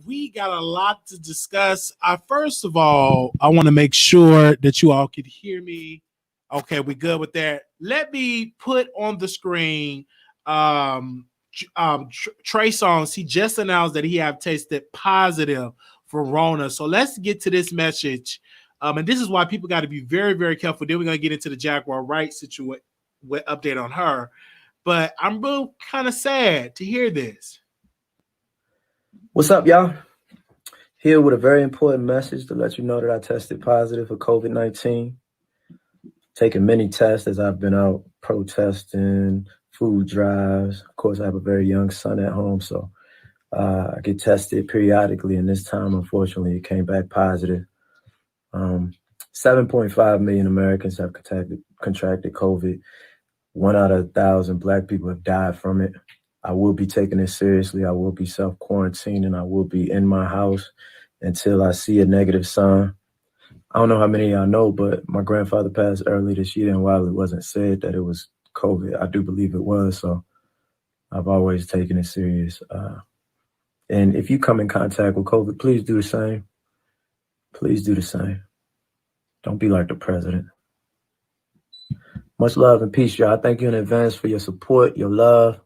We got a lot to discuss. First of all, I want to make sure that you all can hear me. Okay, we good with that. Let me put on the screen Trey Songz. He just announced that he have tested positive for Rona. So let's get to this message. And this is why people got to be very, very careful. Then we're going to get into the Jaguar Wright situation update on her. But I'm real kind of sad to hear this. What's up, y'all? Here with a very important message to let you know that I tested positive for COVID-19. Taking many tests as I've been out protesting, food drives. Of course, I have a very young son at home, so I get tested periodically. And this time, unfortunately, it came back positive. 7.5 million Americans have contracted COVID. 1 out of 1,000 Black people have died from it. I will be taking it seriously. I will be self-quarantining. I will be in my house until I see a negative sign. I don't know how many of y'all know, but my grandfather passed early this year, and while it wasn't said that it was COVID, I do believe it was, so I've always taken it serious. And if you come in contact with COVID, please do the same. Please do the same. Don't be like the president. Much love and peace, y'all. Thank you in advance for your support, your love.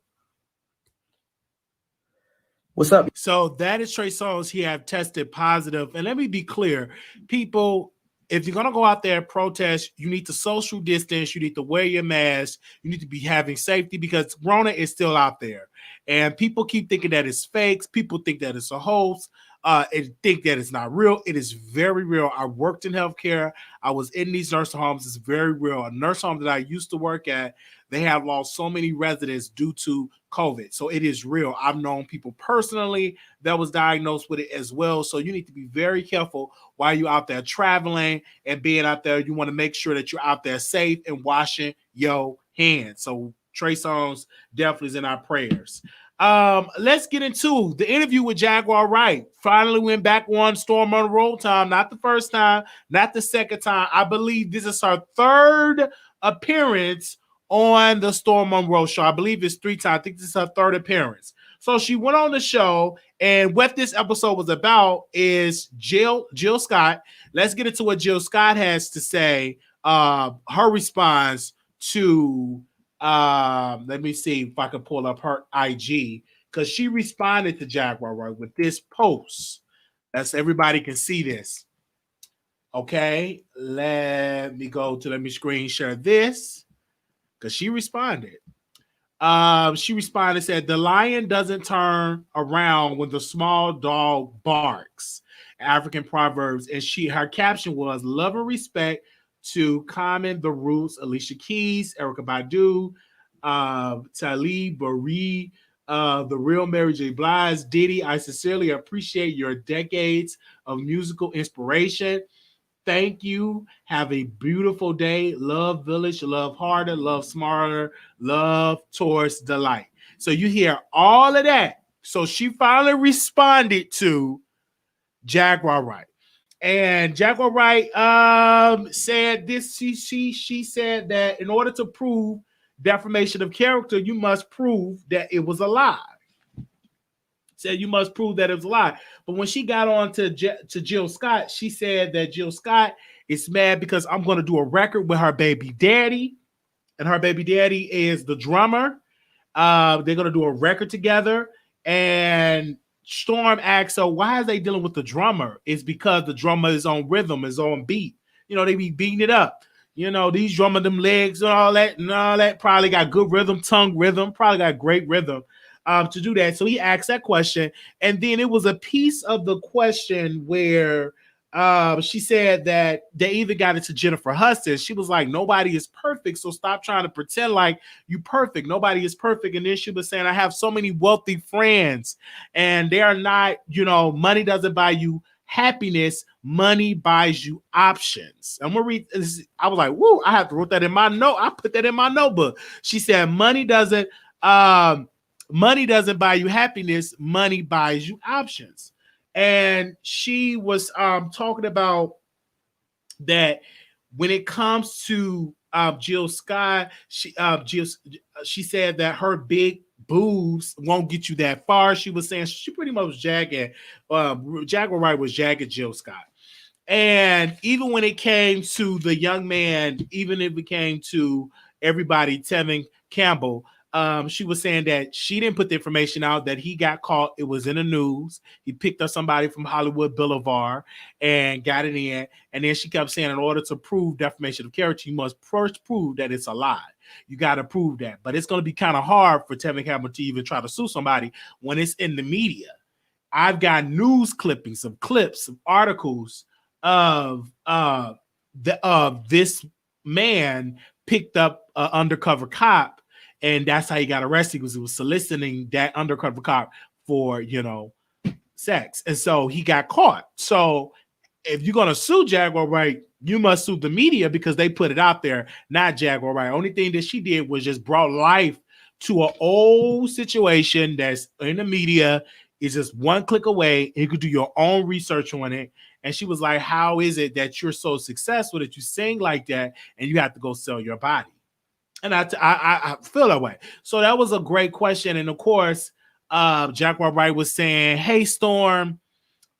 What's up? So that is Trey Songz. He have tested positive. And let me be clear, people, if you're going to go out there and protest, you need to social distance. You need to wear your mask. You need to be having safety because Rona is still out there. And people keep thinking that it's fakes. People think that it's a hoax. And think that it's not real. It is very real. I worked in healthcare. I was in these nursing homes. It's very real. A nursing home that I used to work at, they have lost so many residents due to COVID. So it is real. I've known people personally that was diagnosed with it as well. So you need to be very careful while you're out there traveling and being out there. You want to make sure that you're out there safe and washing your hands. So Trey Songz definitely is in our prayers. Let's get into the interview with Jaguar Wright. Finally went back on Storm Monroe time, not the first time, not the second time. I believe this is her third appearance on the Storm Monroe show. I believe it's 3 times. I think this is her third appearance. So she went on the show, and what this episode was about is Jill Scott. Let's get into what Jill Scott has to say. Her response to let me see if I can pull up her IG, because she responded to Jaguar Wright with this post. That's everybody can see this. Okay, let me screen share this because she responded. She responded, said, "The lion doesn't turn around when the small dog barks." African proverbs, and her caption was "Love and respect to Common, The Roots, Alicia Keys, Erykah Badu, Talib Bari, The Real Mary J. Blige, Diddy. I sincerely appreciate your decades of musical inspiration. Thank you. Have a beautiful day. Love Village, love harder, love smarter, love towards delight." So you hear all of that. So she finally responded to Jaguar Wright. And Jaguar Wright said this. She said that in order to prove defamation of character, you must prove that it was a lie. Said you must prove that it was a lie. But when she got on to Jill Scott, she said that Jill Scott is mad because I'm going to do a record with her baby daddy, and her baby daddy is the drummer. They're going to do a record together, and Storm asks, so why is they dealing with the drummer? It's because the drummer is on rhythm, is on beat. You know, they be beating it up. You know, these drumming them legs and all that. Probably got good rhythm, tongue rhythm. Probably got great rhythm to do that. So he asked that question, and then it was a piece of the question where she said that they even got it to Jennifer Hudson. She was like, "Nobody is perfect, so stop trying to pretend like you perfect. Nobody is perfect." And then she was saying, "I have so many wealthy friends, and they are not. You know, money doesn't buy you happiness, money buys you options." I'm gonna read this. I was like, whoa, I have to write that in my note. I put that in my notebook. She said, money doesn't buy you happiness, money buys you options. And she was talking about that when it comes to Jill Scott, she said that her big boobs won't get you that far. She was saying she pretty much was jagging. Jaguar Wright was jagging Jill Scott. And even when it came to the young man, even if it came to everybody, Tevin Campbell, she was saying that she didn't put the information out, that he got caught. It was in the news. He picked up somebody from Hollywood Boulevard and got it in. And then she kept saying, in order to prove defamation of character, you must first prove that it's a lie. You got to prove that. But it's going to be kind of hard for Tevin Campbell to even try to sue somebody when it's in the media. I've got news clippings, some clips, some articles of this man picked up an undercover cop, and that's how he got arrested, because he was soliciting that undercover cop for, you know, sex. And so he got caught. So if you're going to sue Jaguar Wright, you must sue the media, because they put it out there, not Jaguar Wright. Only thing that she did was just brought life to an old situation that's in the media. Is just one click away. You could do your own research on it. And she was like, how is it that you're so successful that you sing like that and you have to go sell your body? And I feel that way. So that was a great question. And of course, Jaguar Wright was saying, hey, Storm,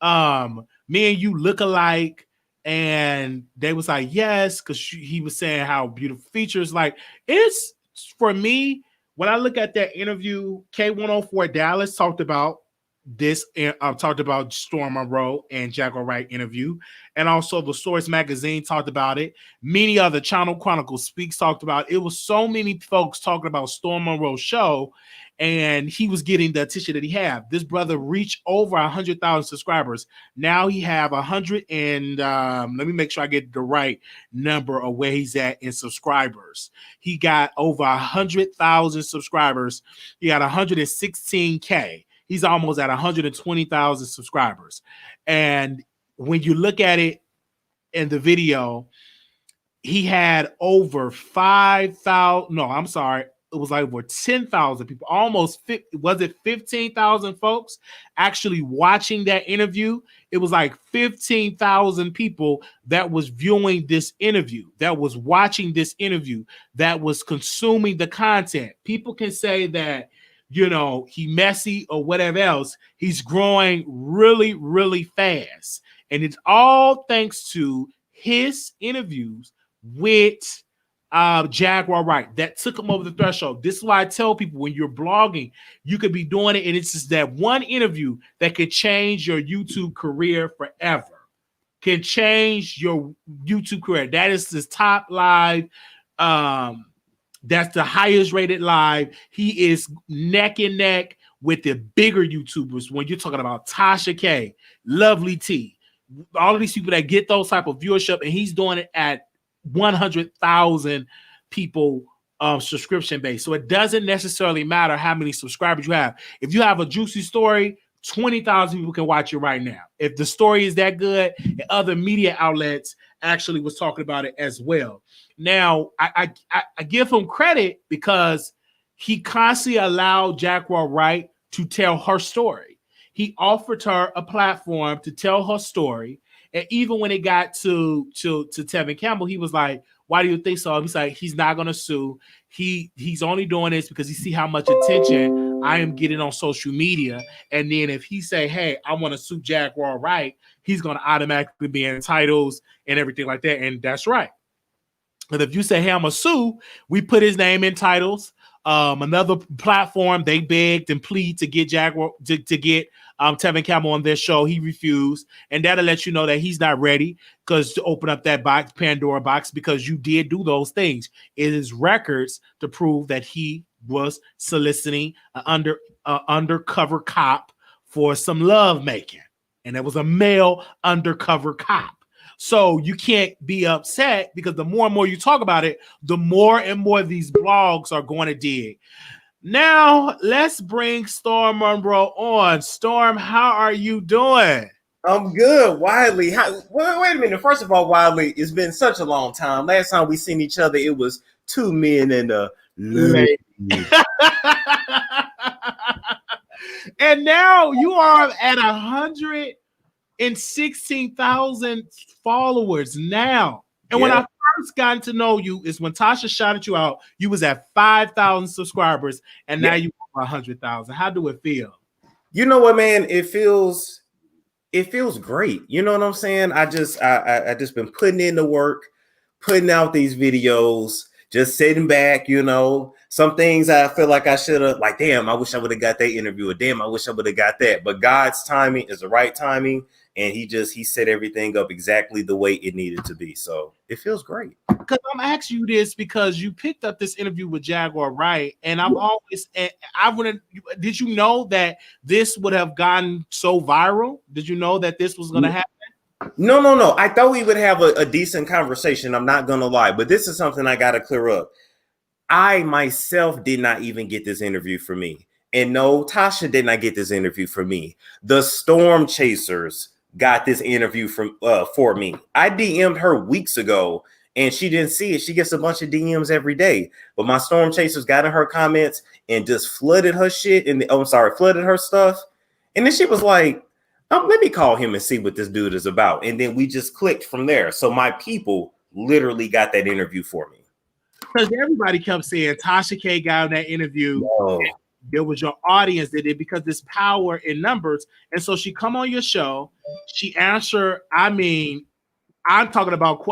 me and you look alike. And they was like, yes, because he was saying how beautiful features. Like, it's, for me, when I look at that interview, K104 Dallas talked about this, talked about Storm Monroe and Jaguar Wright interview, and also the Source magazine talked about it. Many other Channel Chronicles Speaks talked about it. It was so many folks talking about Storm Monroe's show, and he was getting the attention that he had. This brother reached over 100,000 subscribers. Now he have 100 and let me make sure I get the right number of where he's at in subscribers. He got over 100,000 subscribers. He got 116K. He's almost at 120,000 subscribers. And when you look at it in the video, he had over 5,000. No, I'm sorry. It was like over 10,000 people, almost 15,000 folks actually watching that interview. It was like 15,000 people that was viewing this interview, that was watching this interview, that was consuming the content. People can say that, you know, he messy or whatever else. He's growing really, really fast. And it's all thanks to his interviews with Jaguar Wright that took him over the threshold. This is why I tell people, when you're blogging, you could be doing it, and it's just that one interview that could change your YouTube career forever. Can change your YouTube career. That is his top live. That's the highest rated live. He is neck and neck with the bigger YouTubers. When you're talking about Tasha K, Lovely T, all of these people that get those type of viewership, and he's doing it at 100,000 people subscription base. So it doesn't necessarily matter how many subscribers you have. If you have a juicy story, 20,000 people can watch it right now. If the story is that good, and other media outlets actually was talking about it as well. Now, I give him credit because he constantly allowed Jaguar Wright to tell her story. He offered her a platform to tell her story. And even when it got to Tevin Campbell, he was like, why do you think so? He's like, he's not going to sue. He's only doing this because he see how much attention I am getting on social media. And then if he say, hey, I want to sue Jaguar Wright, he's going to automatically be in titles and everything like that. And that's right. But if you say, hey, I'm a sue, we put his name in titles. Another platform, they begged and plead to get Jaguar to get Tevin Campbell on their show. He refused, and that'll let you know that he's not ready because to open up that box, Pandora box, because you did do those things. It is records to prove that he was soliciting an undercover cop for some love making, and it was a male undercover cop. So you can't be upset because the more and more you talk about it, the more and more these blogs are going to dig. Now, let's bring Storm Monroe on. Storm, how are you doing? I'm good, Wiley. Wait a minute. First of all, Wiley, it's been such a long time. Last time we seen each other, it was two men and a lady. And now you are at 116,000 followers now. And when I first got to know you is when Tasha shouted you out. You was at 5,000 subscribers, and now you are 100,000. How do it feel? You know what, man? It feels great. You know what I'm saying? I just been putting in the work, putting out these videos, just sitting back. You know, some things I feel like I should have, like, damn, I wish I would have got that interview, or damn, I wish I would have got that. But God's timing is the right timing. And he set everything up exactly the way it needed to be. So it feels great. Because I'm asking you this because you picked up this interview with Jaguar Wright, and did you know that this would have gotten so viral? Did you know that this was going to happen? No. I thought we would have a decent conversation. I'm not going to lie, but this is something I got to clear up. I myself did not even get this interview for me. And no, Tasha did not get this interview for me. The Storm Chasers got this interview for me. I DM'd her weeks ago and she didn't see it. She gets a bunch of DMs every day, but my Storm Chasers got in her comments and just flooded her shit flooded her stuff. And then she was like, let me call him and see what this dude is about. And then we just clicked from there. So my people literally got that interview for me. Because everybody kept saying Tasha K got that interview. No. There was your audience that did, because there's power in numbers. And so she come on your show, she answered. I'm talking about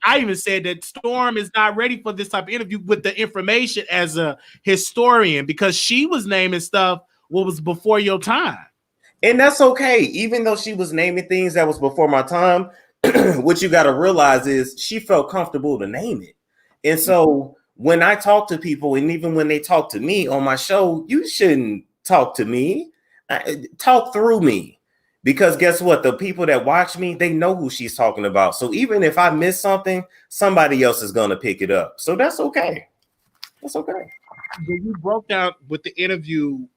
I even said that Storm is not ready for this type of interview with the information as a historian, because she was naming stuff what was before your time. And that's okay. Even though she was naming things that was before my time, what you got to realize is she felt comfortable to name it. And so when I talk to people, and even when they talk to me on my show, you shouldn't talk to me. Talk through me. Because guess what? The people that watch me, they know who she's talking about. So even if I miss something, somebody else is going to pick it up. So that's okay. That's okay. When you broke down with the interview,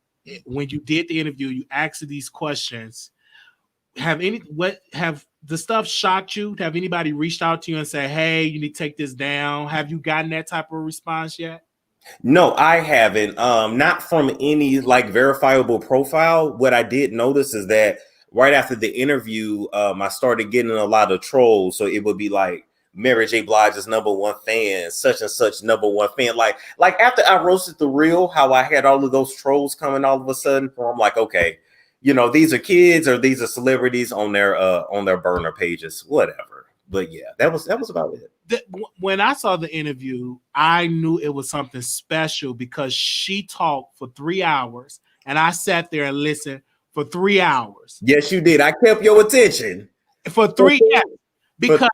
when you did the interview, you asked these questions. Have the stuff shocked you? Have anybody reached out to you and say, hey, you need to take this down? Have you gotten that type of response yet? No, I haven't. Not from any verifiable profile. What I did notice is that right after the interview, I started getting a lot of trolls. So it would be like Mary J. Blige's #1 fan, such and such #1 fan. Like after I roasted the real, how I had all of those trolls coming all of a sudden. So I'm like, okay, these are kids or these are celebrities on their burner pages, whatever. But yeah, that was about it. When I saw the interview, I knew it was something special because she talked for 3 hours and I sat there and listened for 3 hours. Yes, you did. I kept your attention for 3 hours because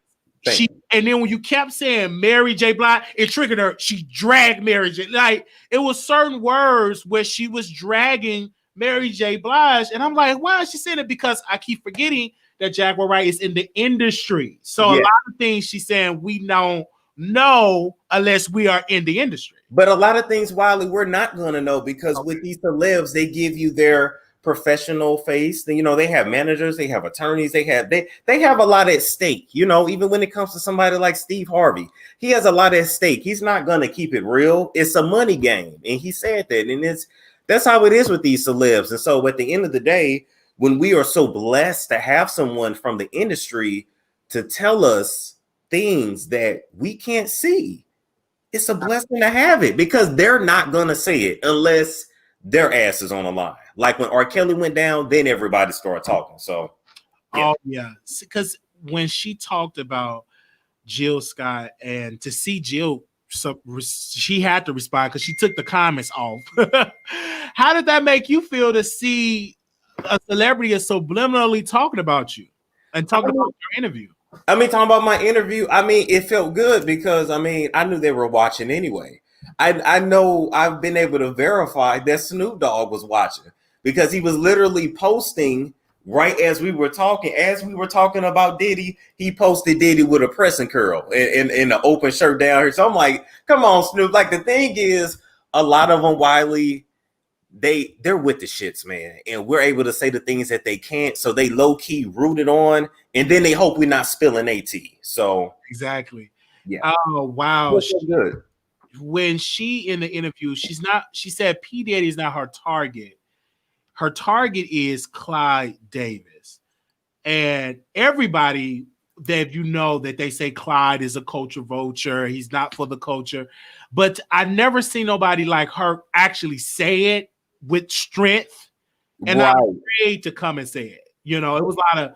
and then when you kept saying Mary J. Blige, it triggered her. She dragged Mary J. Like it was certain words where she was dragging Mary J. Blige, and I'm like, why is she saying it? Because I keep forgetting that Jaguar Wright is in the industry. So a lot of things she's saying we don't know unless we are in the industry. But a lot of things, Wiley, we're not going to know because with these celebs, they give you their professional face. They have managers, they have attorneys, they have a lot at stake. Even when it comes to somebody like Steve Harvey, he has a lot at stake. He's not going to keep it real. It's a money game, and he said that, and that's how it is with these celebs. And so at the end of the day, when we are so blessed to have someone from the industry to tell us things that we can't see, it's a blessing to have it because they're not going to say it unless their ass is on the line. Like when R. Kelly went down, then everybody started talking. So, yeah. Oh, yeah. Because when she talked about Jill Scott and to see Jill, she had to respond because she took the comments off. How did that make you feel to see a celebrity is subliminally talking about you and talking about your interview. Talking about my interview, it felt good because I knew they were watching anyway. I know I've been able to verify that Snoop Dogg was watching because he was literally posting right as we were talking. As we were talking about Diddy, he posted Diddy with a pressing curl and an open shirt down here. So I'm like, come on, Snoop. Like, the thing is, a lot of them, Wiley, they're with the shits, man. And we're able to say the things that they can't. So they low-key rooted on, and then they hope we're not spilling AT. So exactly. Yeah. Oh, wow. So good. When she in the interview, she said P. Diddy is not her target. Her target is Clyde Davis. And everybody that that they say Clyde is a culture vulture. He's not for the culture. But I never seen nobody like her actually say it with strength. And Right. I'm afraid to come and say it. It was a lot of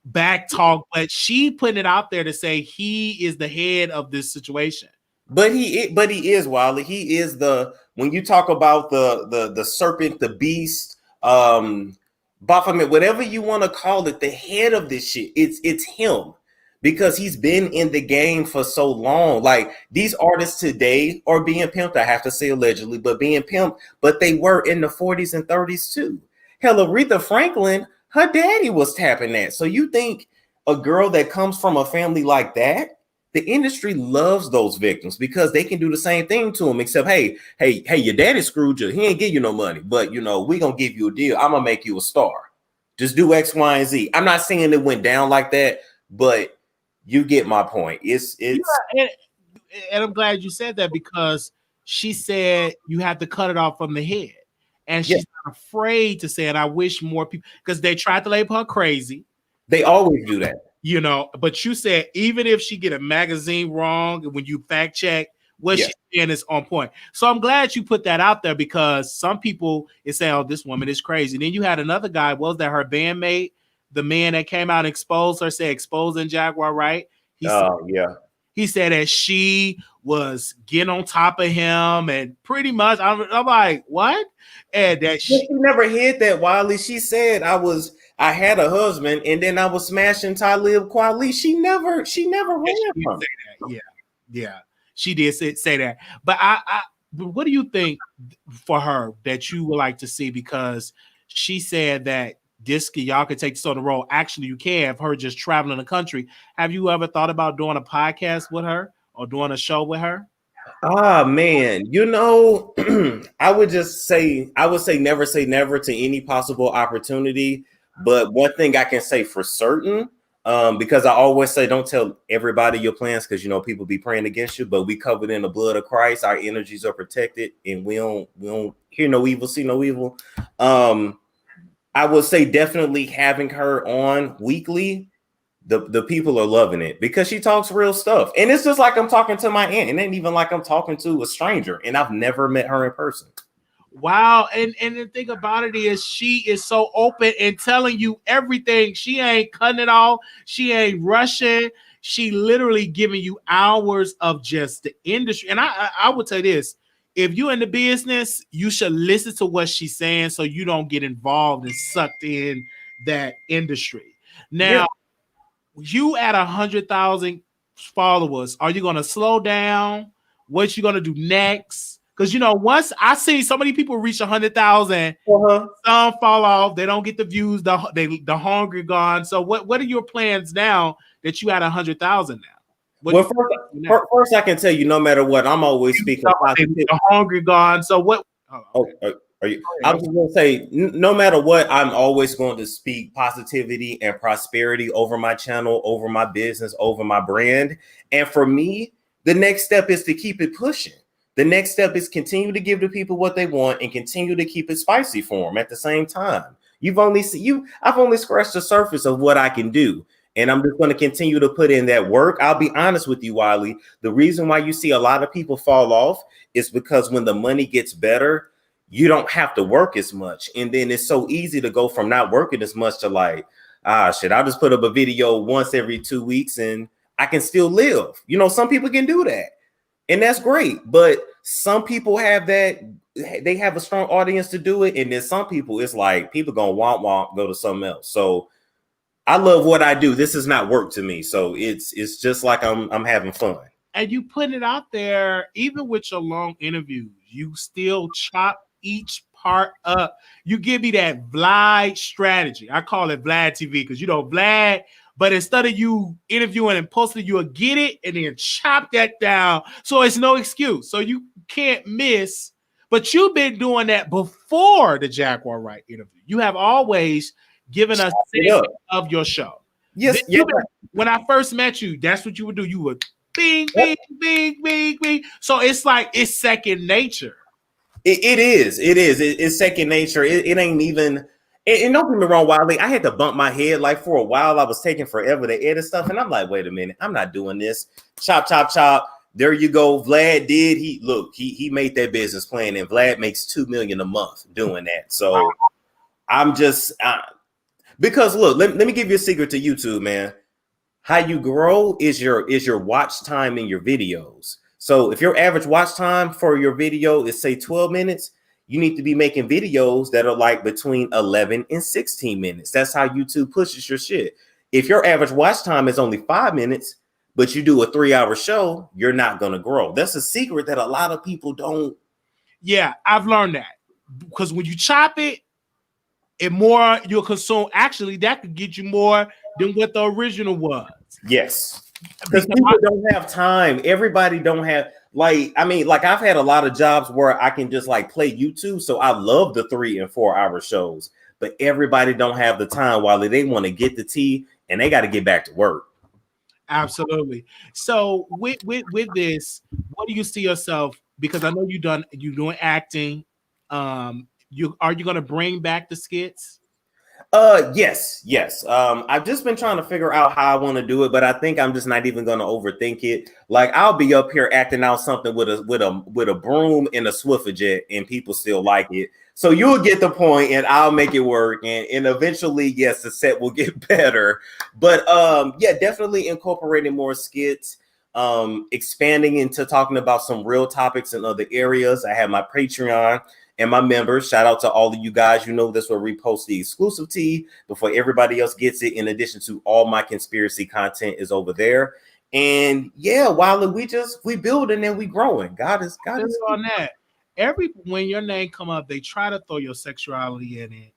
back talk, but she put it out there to say he is the head of this situation. But he is, Wiley. He is when you talk about the serpent, the beast, Baphomet, whatever you want to call it, the head of this shit, it's him, because he's been in the game for so long. Like, these artists today are being pimped. I have to say allegedly, but being pimped, but they were in the 40s and 30s too. Hell, Aretha Franklin, her daddy was tapping that. So you think a girl that comes from a family like that, the industry loves those victims because they can do the same thing to them, except, hey, your daddy screwed you. He ain't give you no money, but we gonna give you a deal. I'm gonna make you a star. Just do X, Y, and Z. I'm not saying it went down like that, but you get my point. It's and I'm glad you said that, because she said you have to cut it off from the head, and she's not afraid to say it. I wish more people, because they tried to label her crazy. They always do that. But you said even if she get a magazine wrong, when you fact check, what she's saying is on point. So I'm glad you put that out there, because some people is saying, oh, this woman is crazy. Then you had another guy, what was that, her bandmate, the man that came out and exposed her, said exposing Jaguar Wright. He said that she was getting on top of him, and pretty much I'm like, what? And that she never hid that, Wiley. She said I had a husband, and then I was smashing Talib Kweli. She never ran from it. Yeah, she did say that. But what do you think for her that you would like to see? Because she said that y'all could take this on the road. Actually, you can have her just traveling the country. Have you ever thought about doing a podcast with her or doing a show with her? Ah, man, I would say never say never to any possible opportunity. But one thing I can say for certain, because I always say don't tell everybody your plans, because people be praying against you, but we covered in the blood of Christ. Our energies are protected, and we don't hear no evil, see no evil. I would say definitely having her on weekly. The people are loving it because she talks real stuff, and it's just like I'm talking to my aunt. It ain't even like I'm talking to a stranger, and I've never met her in person. Wow. And the thing about it is, she is so open and telling you everything. She ain't cutting it off. She ain't rushing. She literally giving you hours of just the industry. And I would say this: if you're in the business, you should listen to what she's saying so you don't get involved and sucked in that industry. Now, you at 100,000 followers, are you going to slow down? What you going to do next? Because, once I see so many people reach 100,000, some fall off. They don't get the views. The hunger gone. So what are your plans now that you at 100,000 now? Well, first I can tell you, no matter what, I'm always speaking positivity. The hunger gone. So what? Are you? I was just going to say, no matter what, I'm always going to speak positivity and prosperity over my channel, over my business, over my brand. And for me, the next step is to keep it pushing. The next step is continue to give the people what they want and continue to keep it spicy for them at the same time. I've only scratched the surface of what I can do. And I'm just going to continue to put in that work. I'll be honest with you, Wiley. The reason why you see a lot of people fall off is because when the money gets better, you don't have to work as much. And then it's so easy to go from not working as much to like, I'll just put up a video once every 2 weeks and I can still live. Some people can do that. And that's great. But some people have that they have a strong audience to do it, and then some people, it's like people gonna want go to something else. So I love what I do. This is not work to me, so it's just like I'm having fun. And you put it out there, even with your long interviews, you still chop each part up. You give me that Vlad strategy. I call it Vlad TV because Vlad, but instead of you interviewing and posting, you'll get it and then chop that down. So it's no excuse. So you can't miss. But you've been doing that before the Jaguar Wright interview. You have always given us of your show. Yes. When I first met you, that's what you would do. You would bing, bing, bing, bing, bing. So it's like it's second nature. It is. It's second nature. It ain't even. And don't get me wrong, Wiley. I had to bump my head like for a while. I was taking forever to edit stuff, and I'm like, wait a minute, I'm not doing this. Chop, chop, chop. There you go. Vlad did. He made that business plan, and Vlad makes $2 million a month doing that. So I'm just because look, let me give you a secret to YouTube, man. How you grow is your watch time in your videos. So if your average watch time for your video is say 12 minutes, you need to be making videos that are like between 11 and 16 minutes. That's how YouTube pushes your shit. If your average watch time is only 5 minutes, but you do a 3-hour show, you're not going to grow. That's a secret that a lot of people don't. Yeah, I've learned that because when you chop it, more you'll consume. Actually, that could get you more than what the original was. Yes. Because people don't have time. Everybody don't have like I've had a lot of jobs where I can just like play YouTube. So I love the 3 and 4 hour shows, but everybody don't have the time while they want to get the tea and they got to get back to work. Absolutely. So with this, what do you see yourself? Because I know you're doing acting. Are you going to bring back the skits? Yes. I've just been trying to figure out how I want to do it, but I think I'm just not even going to overthink it. Like I'll be up here acting out something with a broom and a Swiffer jet, and people still like it. So you'll get the point, and I'll make it work. And eventually, yes, the set will get better. But yeah, definitely incorporating more skits, expanding into talking about some real topics in other areas. I have my Patreon. And my members, shout out to all of you guys. This will repost the exclusive tea before everybody else gets it. In addition to all my conspiracy content is over there. And yeah, while we building and we growing. God is on that. When your name come up, they try to throw your sexuality in it.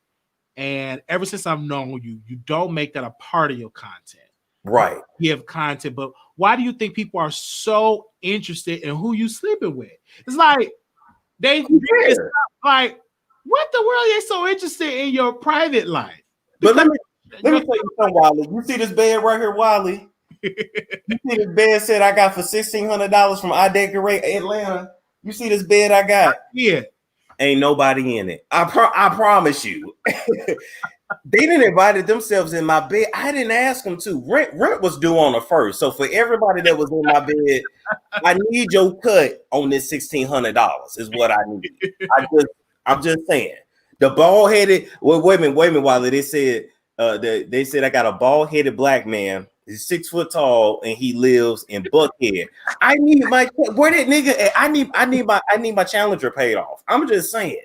And ever since I've known you, you don't make that a part of your content. Right. You give content, but why do you think people are so interested in who you sleeping with? It's like like, what the world are you so interested in your private life? But let me tell you something, Wiley. You see this bed right here, Wiley? You see this bed set I got for $1,600 from I Decorate Atlanta? You see this bed I got? Yeah. Ain't nobody in it. I promise you. They didn't invite themselves in my bed. I didn't ask them to. Rent was due on the 1st. So for everybody that was in my bed, I need your cut on this $1,600 is what I need. I'm just saying. The bald-headed. Well, wait a minute, Wiley. They said I got a bald-headed black man. He's 6 foot tall and he lives in Buckhead. I need where that nigga at? I need my Challenger paid off. I'm just saying.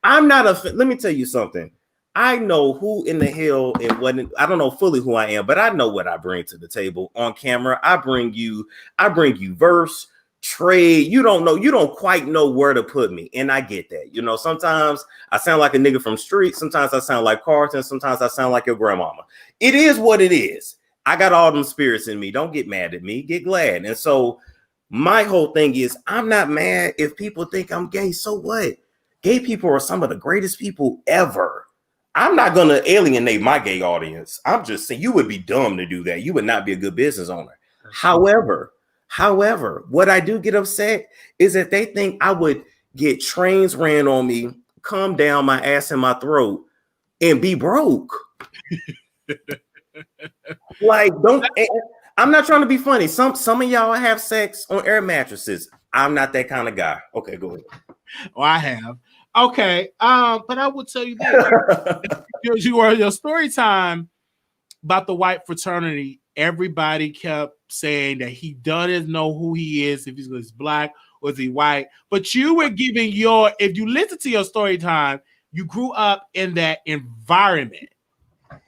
I'm not let me tell you something. I know who in the hell and what. I don't know fully who I am, but I know what I bring to the table on camera. I bring you verse, trade. You don't quite know where to put me. And I get that. Sometimes I sound like a nigga from street. Sometimes I sound like Carlton. Sometimes I sound like your grandmama. It is what it is. I got all them spirits in me. Don't get mad at me. Get glad. And so my whole thing is I'm not mad if people think I'm gay. So what? Gay people are some of the greatest people ever. I'm not going to alienate my gay audience. I'm just saying you would be dumb to do that. You would not be a good business owner. However, what I do get upset is that they think I would get trains ran on me, come down my ass in my throat, and be broke. I'm not trying to be funny. Some of y'all have sex on air mattresses. I'm not that kind of guy. Okay, go ahead. Well, I have. Okay, but I will tell you that because your story time about the white fraternity, everybody kept saying that he doesn't know who he is, if he's black or is he white. But you were giving if you listen to your story time, you grew up in that environment.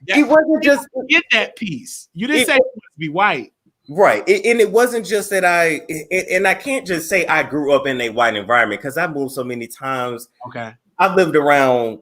It wasn't just get that piece. You didn't say you want to be white. Right. And it wasn't just that I can't just say I grew up in a white environment because I moved so many times. Okay. I've lived around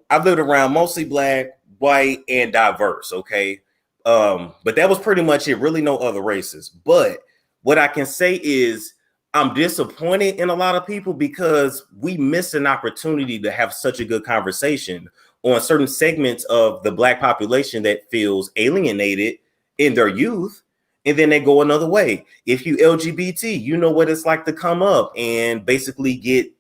mostly black, white, and diverse. Okay. But that was pretty much it. Really no other races. But what I can say is I'm disappointed in a lot of people because we missed an opportunity to have such a good conversation on certain segments of the black population that feels alienated in their youth. And then they go another way. If you LGBT, you know what it's like to come up and basically get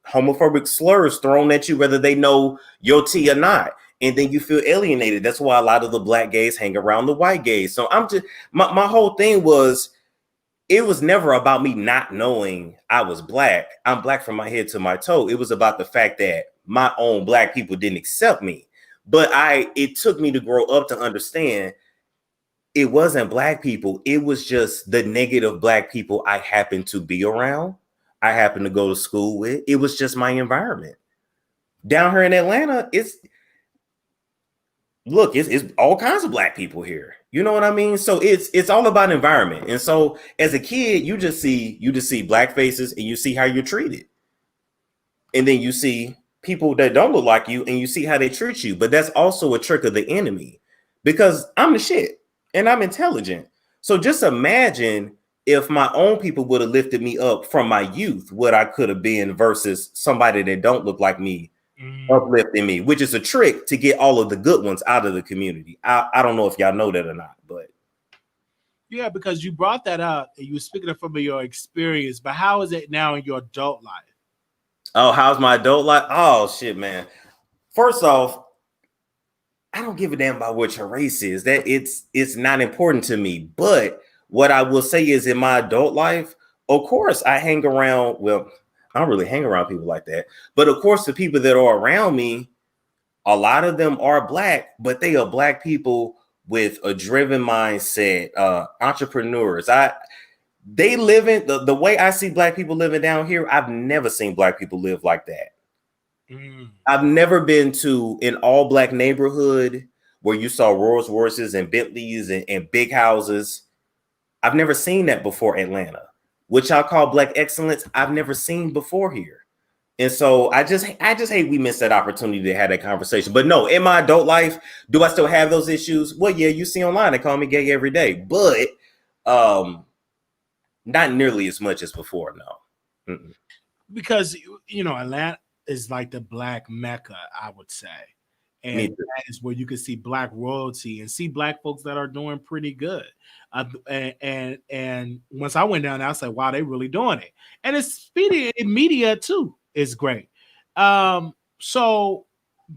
homophobic slurs thrown at you, whether they know your tea or not. And then you feel alienated. That's why a lot of the black gays hang around the white gays. So I'm just, my whole thing was, it was never about me not knowing I was black. I'm black from my head to my toe. It was about the fact that my own black people didn't accept me. But it took me to grow up to understand it wasn't black people. It was just the negative black people I happened to be around. I happened to go to school with. It was just my environment. Down here in Atlanta, it's all kinds of black people here. You know what I mean? So it's all about environment. And so as a kid, you just see black faces and you see how you're treated. And then you see people that don't look like you and you see how they treat you. But that's also a trick of the enemy because I'm the shit. And I'm intelligent. So just imagine if my own people would have lifted me up from my youth, what I could have been versus somebody that don't look like me uplifting me, which is a trick to get all of the good ones out of the community. I don't know if y'all know that or not, but. Yeah, because you brought that up and you were speaking from your experience, but how is it now in your adult life? Oh, how's my adult life? Oh, shit, man. First off, I don't give a damn about what your race is. That it's not important to me. But what I will say is in my adult life, of course, I hang around. Well, I don't really hang around people like that. But of course, the people that are around me, a lot of them are black, but they are black people with a driven mindset, entrepreneurs. They live in the way I see black people living down here. I've never seen black people live like that. I've never been to an all black neighborhood where you saw Rolls Royces and Bentleys and big houses. I've never seen that before Atlanta, which I call black excellence. I've never seen before here. And so I just hate we missed that opportunity to have that conversation. But no, in my adult life, do I still have those issues? Well, yeah, you see online, they call me gay every day, but not nearly as much as before. No. Mm-mm. Because, Atlanta is like the black Mecca, I would say. And that is where you can see black royalty and see black folks that are doing pretty good. And once I went down there, I said, wow, they really doing it. And it's media too is great. So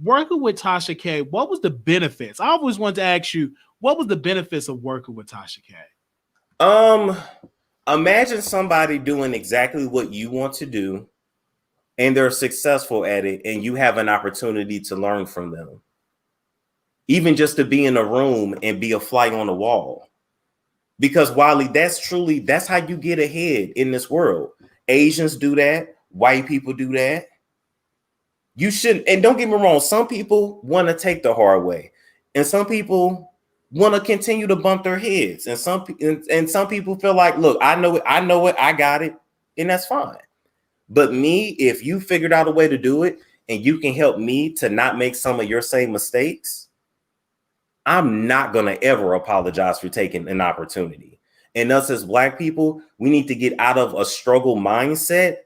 working with Tasha K, what was the benefits? I always wanted to ask you, what was the benefits of working with Tasha K? Imagine somebody doing exactly what you want to do, and they're successful at it, and you have an opportunity to learn from them. Even just to be in a room and be a fly on the wall. Because Wiley, that's how you get ahead in this world. Asians do that. White people do that. You shouldn't, and don't get me wrong, some people want to take the hard way, and some people want to continue to bump their heads, and some people feel like, look, I know it, I got it, and that's fine. But me, if you figured out a way to do it and you can help me to not make some of your same mistakes, I'm not going to ever apologize for taking an opportunity. And us as black people, we need to get out of a struggle mindset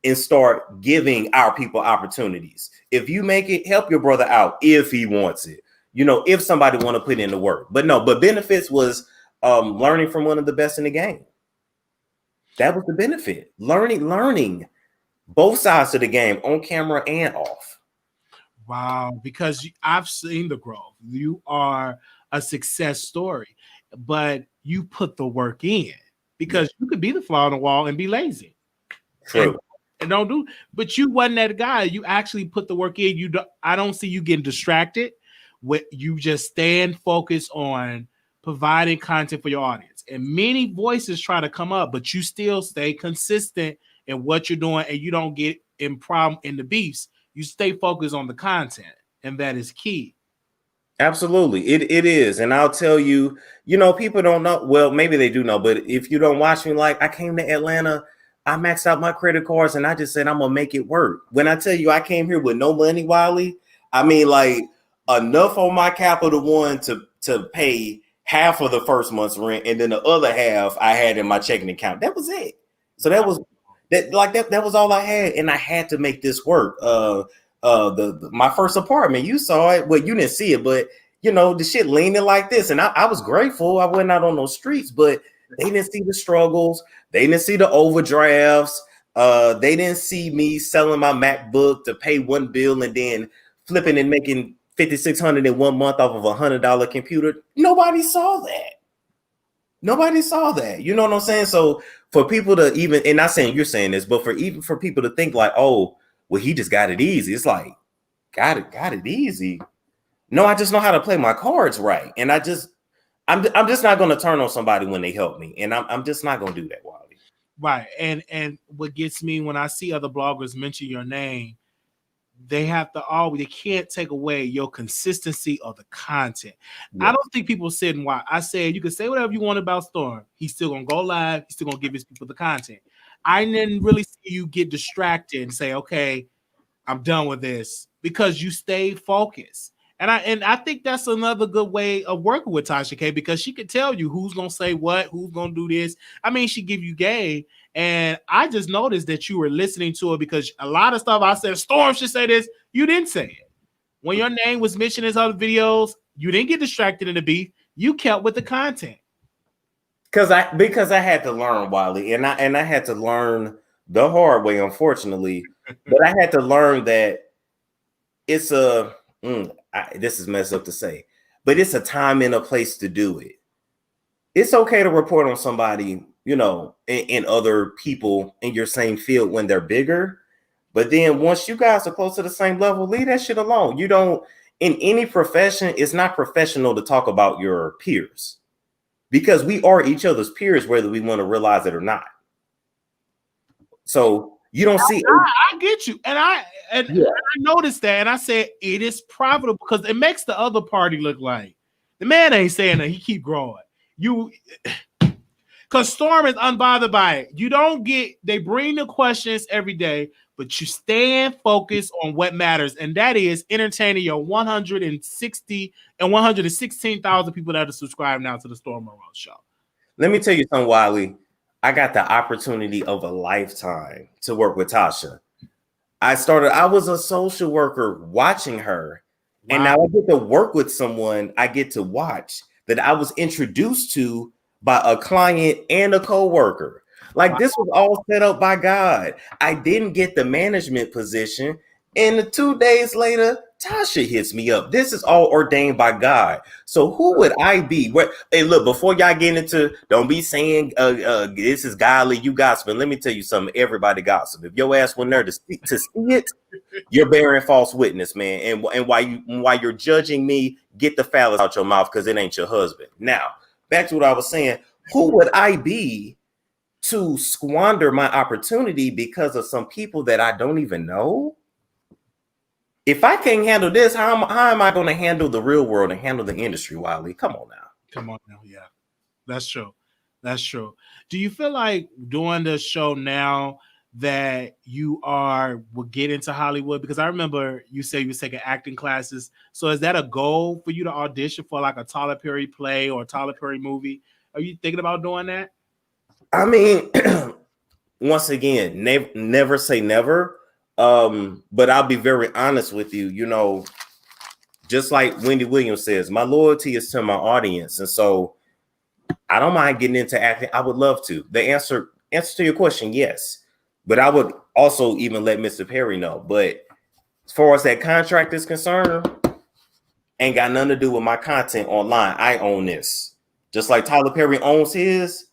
and start giving our people opportunities. If you make it, help your brother out if he wants it. If somebody want to put in the work. But benefits was learning from one of the best in the game. That was the benefit. Learning both sides of the game, on camera and off. Wow, because I've seen the growth. You are a success story, but you put the work in, because you could be the fly on the wall and be lazy. True. And don't do, but you wasn't that guy. You actually put the work in. I don't see you getting distracted. You just stand focused on providing content for your audience. and many voices try to come up, but you still stay consistent in what you're doing, and you don't get in the beefs. You stay focused on the content, and that is key. Absolutely. It is. And I'll tell you, people don't know. Well, maybe they do know, but if you don't watch me, like I came to Atlanta, I maxed out my credit cards and I just said, I'm going to make it work. When I tell you I came here with no money, Wiley, I mean, like enough on my Capital One to pay half of the first month's rent. And then the other half I had in my checking account. That was it. So that was all I had. And I had to make this work. My first apartment, you saw it. Well, you didn't see it, but the shit leaning like this. And I was grateful. I went out on those streets, but they didn't see the struggles. They didn't see the overdrafts. They didn't see me selling my MacBook to pay one bill and then flipping and making $5,600 in 1 month off of $100 computer. Nobody saw that. Nobody saw that. You know what I'm saying? So for people to even, and not saying you're saying this, but for people to think like, oh, well, he just got it easy. It's like, got it easy. No, I just know how to play my cards right. And I'm just not going to turn on somebody when they help me. And I'm just not going to do that, Wiley. Right. And what gets me when I see other bloggers mention your name, they can't take away your consistency of the content. Yeah. I don't think people sit and watch. I said, you can say whatever you want about Storm. He's still going to go live. He's still going to give his people the content. I didn't really see you get distracted and say, okay, I'm done with this, because you stay focused. And I think that's another good way of working with Tasha K, because she could tell you who's going to say what, who's going to do this. I mean, she give you game. And I just noticed that you were listening to her, because a lot of stuff I said, Storm should say this, you didn't say it. When your name was mentioned in other videos, you didn't get distracted in the beef. You kept with the content. Because I had to learn, Wiley, and I had to learn the hard way, unfortunately. But I had to learn that it's this is messed up to say, but it's a time and a place to do it. It's okay to report on somebody, and other people in your same field when they're bigger. But then once you guys are close to the same level, leave that shit alone. You don't, in any profession, it's not professional to talk about your peers, because we are each other's peers, whether we want to realize it or not. So you don't see. I get you. And I noticed that. And I said, it is profitable, because it makes the other party look like the man ain't saying that. He keep growing. Because Storm is unbothered by it. They bring the questions every day, but you stand focused on what matters. And that is entertaining your 116,000 people that are subscribed now to the Storm Monroe Show. Let me tell you something, Wiley. I got the opportunity of a lifetime to work with Tasha. I was a social worker watching her. Wow. And now I get to work with someone I get to watch that I was introduced to by a client and a coworker. Like, wow. This was all set up by God. I didn't get the management position. And 2 days later, Tasha hits me up. This is all ordained by God. So who would I be? Hey, look, before y'all get into, don't be saying this is godly, you gossiping. Let me tell you something. Everybody gossip. If your ass went there to see it, you're bearing false witness, man. And while you're judging me, get the phallus out your mouth, because it ain't your husband. Now, back to what I was saying. Who would I be to squander my opportunity because of some people that I don't even know? If I can't handle this, how am I going to handle the real world and handle the industry, Wiley? Come on now. Yeah, that's true. Do you feel like doing the show now that you will get into Hollywood? Because I remember you said you was taking acting classes. So is that a goal for you to audition for like a Tyler Perry play or a Tyler Perry movie? Are you thinking about doing that? I mean, once again, never say never. But I'll be very honest with you, just like Wendy Williams says, my loyalty is to my audience. And so I don't mind getting into acting. I would love to. The answer to your question, yes. But I would also even let Mr. Perry know. But as far as that contract is concerned, ain't got nothing to do with my content online. I own this. Just like Tyler Perry owns his,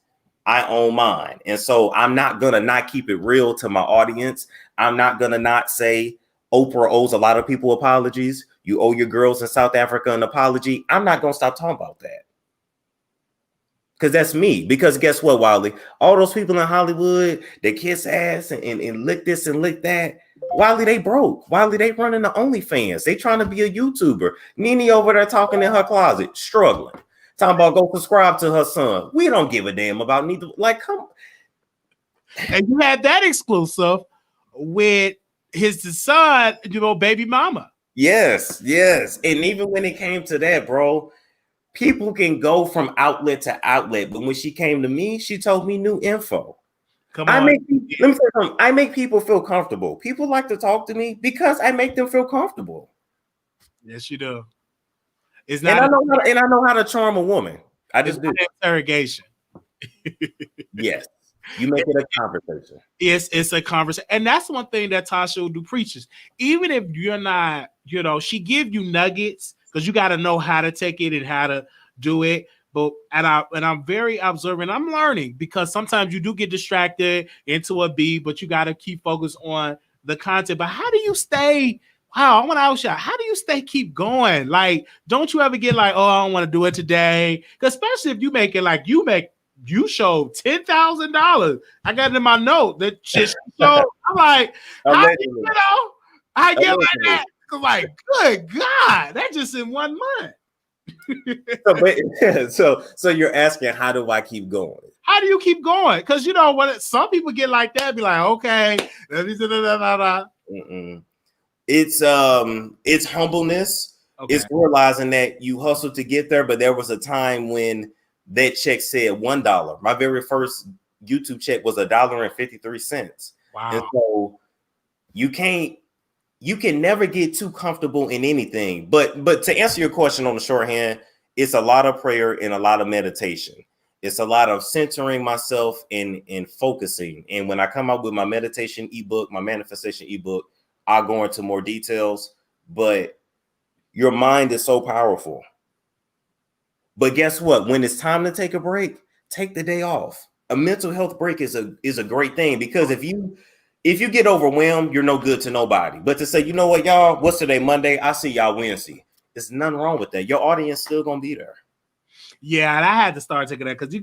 I own mine. And so I'm not going to not keep it real to my audience. I'm not going to not say Oprah owes a lot of people apologies. You owe your girls in South Africa an apology. I'm not going to stop talking about that. Because that's me. Because guess what, Wiley? All those people in Hollywood that kiss ass and lick this and lick that, Wiley, they broke. Wiley, they running the OnlyFans. They trying to be a YouTuber. Nene over there talking in her closet, struggling. Talking about go subscribe to her son. We don't give a damn about neither. Like, come on. And you had that exclusive with his son, baby mama. Yes. And even when it came to that, bro, people can go from outlet to outlet. But when she came to me, she told me new info. Come on. Let me say something. I make people feel comfortable. People like to talk to me because I make them feel comfortable. Yes, you do. And I know how to charm a woman. I just do. Interrogation. Yes. You make it a conversation. It's a conversation. And that's one thing that Tasha will do preaches. Even if you're not, she give you nuggets because you got to know how to take it and how to do it. But I'm very observant. I'm learning because sometimes you do get distracted into a beat, but you got to keep focused on the content. But how do you stay? Wow, I want to outshot. How do you keep going? Like, don't you ever get like, oh, I don't want to do it today? Especially if you make it like you showed $10,000. I got it in my note that shit showed. I'm like, I get like that. I'm like, good God, that's just in 1 month. So you're asking, how do I keep going? How do you keep going? Because when some people get like that, be like, okay, it's humbleness. Okay. It's realizing that you hustled to get there, but there was a time when that check said $1. My very first YouTube check was $1.53. Wow. And so you can never get too comfortable in anything. But to answer your question on the shorthand, it's a lot of prayer and a lot of meditation. It's a lot of centering myself and focusing. And when I come out with my meditation ebook, my manifestation ebook, I'll go into more details. But your mind is so powerful. But guess what? When it's time to take a break, take the day off. A mental health break is a great thing, because if you get overwhelmed, you're no good to nobody. But to say, you know what, y'all, what's today, Monday? I see y'all Wednesday. There's nothing wrong with that. Your audience still gonna be there. Yeah, and I had to start taking that because you